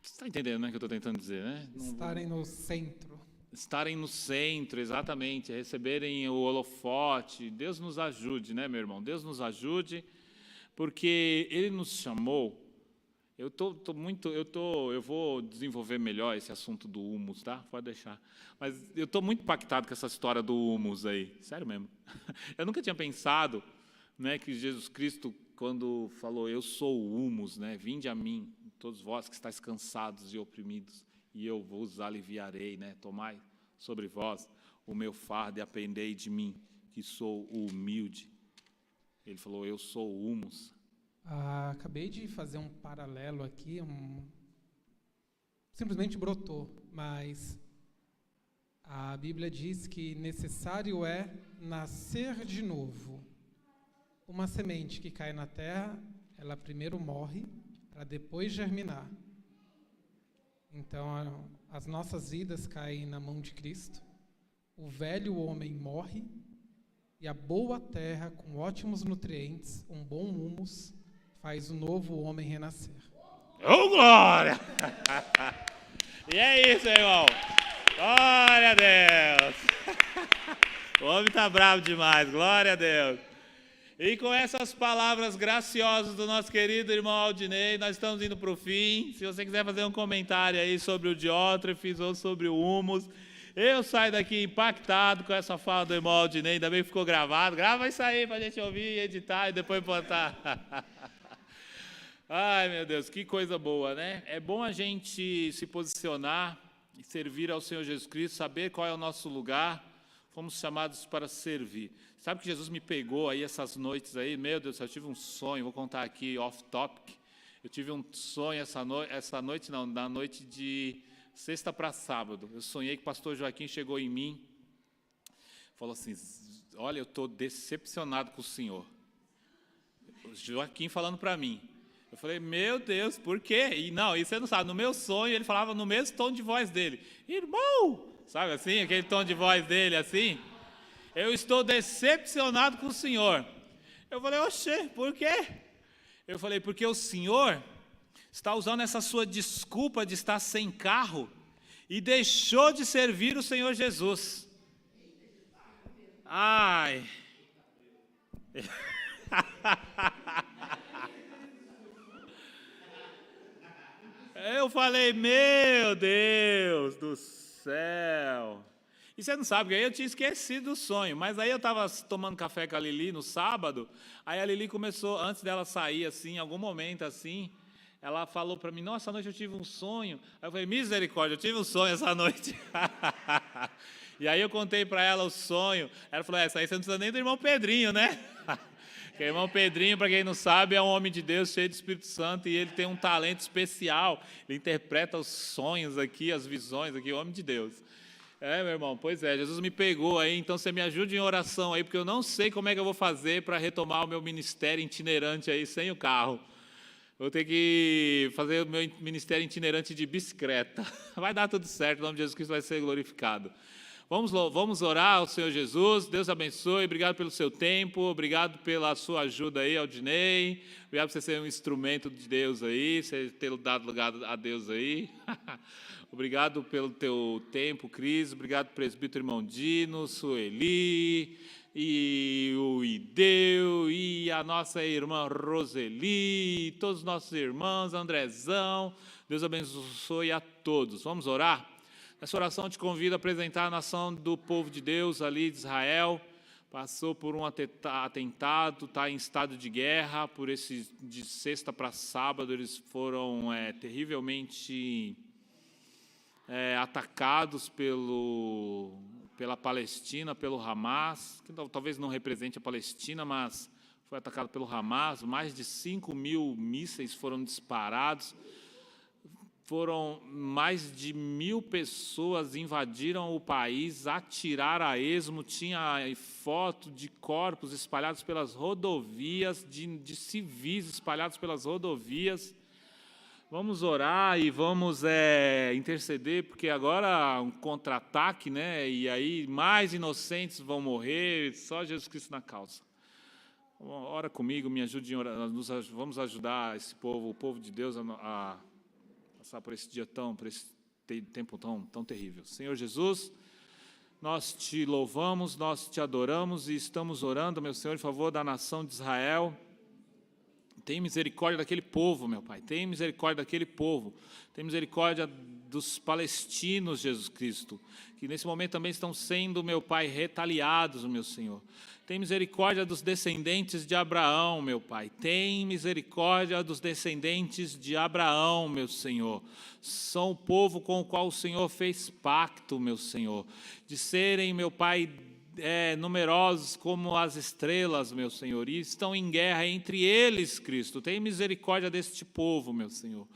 Você está entendendo, né, o que eu estou tentando dizer, né? Estarem no centro. Estarem no centro, exatamente, receberem o holofote. Deus nos ajude, né, meu irmão? Deus nos ajude, porque Ele nos chamou. Eu vou desenvolver melhor esse assunto do humus, tá? Pode deixar. Mas eu estou muito impactado com essa história do humus aí, sério mesmo. Eu nunca tinha pensado, né, que Jesus Cristo, quando falou, eu sou o humus, né? Vinde a mim, todos vós que estáis cansados e oprimidos, e eu vos aliviarei, né? Tomai sobre vós o meu fardo e aprendei de mim, que sou humilde. Ele falou, eu sou o humus. Acabei de fazer um paralelo aqui, simplesmente brotou, mas A Bíblia diz que necessário é nascer de novo. Uma semente que cai na terra, ela primeiro morre, para depois germinar. Então, as nossas vidas caem na mão de Cristo. O velho homem morre e a boa terra, com ótimos nutrientes, um bom humus, faz o novo homem renascer. Ô, glória! E é isso, irmão. Glória a Deus. O homem tá bravo demais, glória a Deus. E com essas palavras graciosas do nosso querido irmão Aldinei, nós estamos indo para o fim. Se você quiser fazer um comentário aí sobre o diótrefes ou sobre o humus, eu saio daqui impactado com essa fala do irmão Aldinei, ainda bem que ficou gravado. Grava isso aí para a gente ouvir, editar e depois botar. Ai, meu Deus, que coisa boa, né? É bom a gente se posicionar e servir ao Senhor Jesus Cristo, saber qual é o nosso lugar. Fomos chamados para servir. Sabe que Jesus me pegou aí essas noites aí? Meu Deus, eu tive um sonho, vou contar aqui off-topic. Eu tive um sonho na noite de sexta para sábado. Eu sonhei que o pastor Joaquim chegou em mim, falou assim, olha, eu estou decepcionado com o senhor. O Joaquim falando para mim. Eu falei, meu Deus, por quê? E não, e você não sabe, no meu sonho ele falava no mesmo tom de voz dele. Irmão! Sabe assim, aquele tom de voz dele assim? Eu estou decepcionado com o senhor. Eu falei, oxê, por quê? Eu falei, porque o senhor está usando essa sua desculpa de estar sem carro e deixou de servir o Senhor Jesus. Ai. Eu falei, meu Deus do céu. E você não sabe, porque aí eu tinha esquecido o sonho, mas aí eu estava tomando café com a Lili no sábado, aí a Lili começou, antes dela sair, assim, em algum momento, assim, ela falou para mim, nossa, essa noite eu tive um sonho. Aí eu falei, misericórdia, eu tive um sonho essa noite. E aí eu contei para ela o sonho, ela falou, essa aí você não precisa nem do irmão Pedrinho, né? Porque o irmão Pedrinho, para quem não sabe, é um homem de Deus cheio de Espírito Santo e ele tem um talento especial, ele interpreta os sonhos aqui, as visões aqui, homem de Deus. É, meu irmão, pois é, Jesus me pegou aí, então você me ajude em oração aí, porque eu não sei como é que eu vou fazer para retomar o meu ministério itinerante aí sem o carro. Vou ter que fazer o meu ministério itinerante de bicicleta. Vai dar tudo certo, o nome de Jesus Cristo vai ser glorificado. Vamos orar ao Senhor Jesus. Deus abençoe, obrigado pelo seu tempo, obrigado pela sua ajuda aí, Aldinei. Obrigado por você ser um instrumento de Deus aí, você ter dado lugar a Deus aí. Obrigado pelo teu tempo, Cris. Obrigado, presbítero irmão Dino, Sueli, e o Ideu, e a nossa irmã Roseli, todos os nossos irmãos, Andrezão. Deus abençoe a todos. Vamos orar? Nessa oração eu te convido a apresentar a nação do povo de Deus ali de Israel. Passou por um atentado, está em estado de guerra. De sexta para sábado eles foram terrivelmente atacados pela Palestina, pelo Hamas, que talvez não represente a Palestina, mas foi atacado pelo Hamas. Mais de 5.000 mísseis foram disparados. Foram mais de 1.000 pessoas invadiram o país, atiraram a esmo, tinha foto de corpos espalhados pelas rodovias, de civis espalhados pelas rodovias. Vamos orar e vamos interceder, porque agora um contra-ataque, né? E aí mais inocentes vão morrer, só Jesus Cristo na causa. Ora comigo, me ajude em oração, vamos ajudar esse povo, o povo de Deus a passar por esse dia por esse tempo tão terrível. Senhor Jesus, nós te louvamos, nós te adoramos e estamos orando, meu Senhor, em favor da nação de Israel. Tem misericórdia daquele povo, meu Pai, tem misericórdia daquele povo, tem misericórdia dos palestinos, Jesus Cristo, que nesse momento também estão sendo, meu Pai, retaliados, meu Senhor. Tem misericórdia dos descendentes de Abraão, meu Pai. Tem misericórdia dos descendentes de Abraão, meu Senhor. São o povo com o qual o Senhor fez pacto, meu Senhor, de serem, meu Pai, numerosos como as estrelas, meu Senhor, e estão em guerra entre eles, Cristo. Tem misericórdia deste povo, meu Senhor.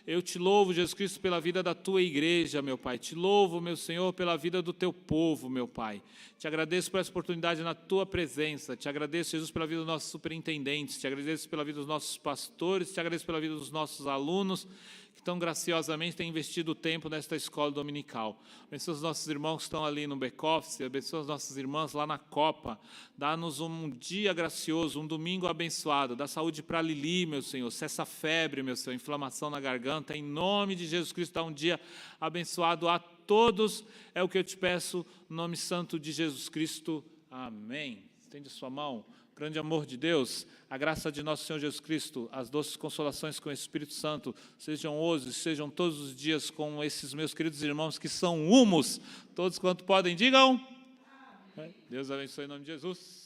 Eu te louvo, Jesus Cristo, pela vida da tua igreja, meu Pai. Te louvo, meu Senhor, pela vida do teu povo, meu Pai. Te agradeço por essa oportunidade na tua presença. Te agradeço, Jesus, pela vida dos nossos superintendentes. Te agradeço pela vida dos nossos pastores. Te agradeço pela vida dos nossos alunos, que tão graciosamente têm investido o tempo nesta escola dominical. Abençoa os nossos irmãos que estão ali no back-office, abençoa as nossas irmãs lá na Copa. Dá-nos um dia gracioso, um domingo abençoado. Dá saúde para Lili, meu Senhor. Cessa a febre, meu Senhor, inflamação na garganta. Em nome de Jesus Cristo, dá um dia abençoado a todos. É o que eu te peço, no nome santo de Jesus Cristo. Amém. Estende sua mão. Grande amor de Deus, a graça de nosso Senhor Jesus Cristo, as doces consolações com o Espírito Santo, sejam hoje, sejam todos os dias com esses meus queridos irmãos que são humos. Todos quanto podem, digam. Deus abençoe em nome de Jesus.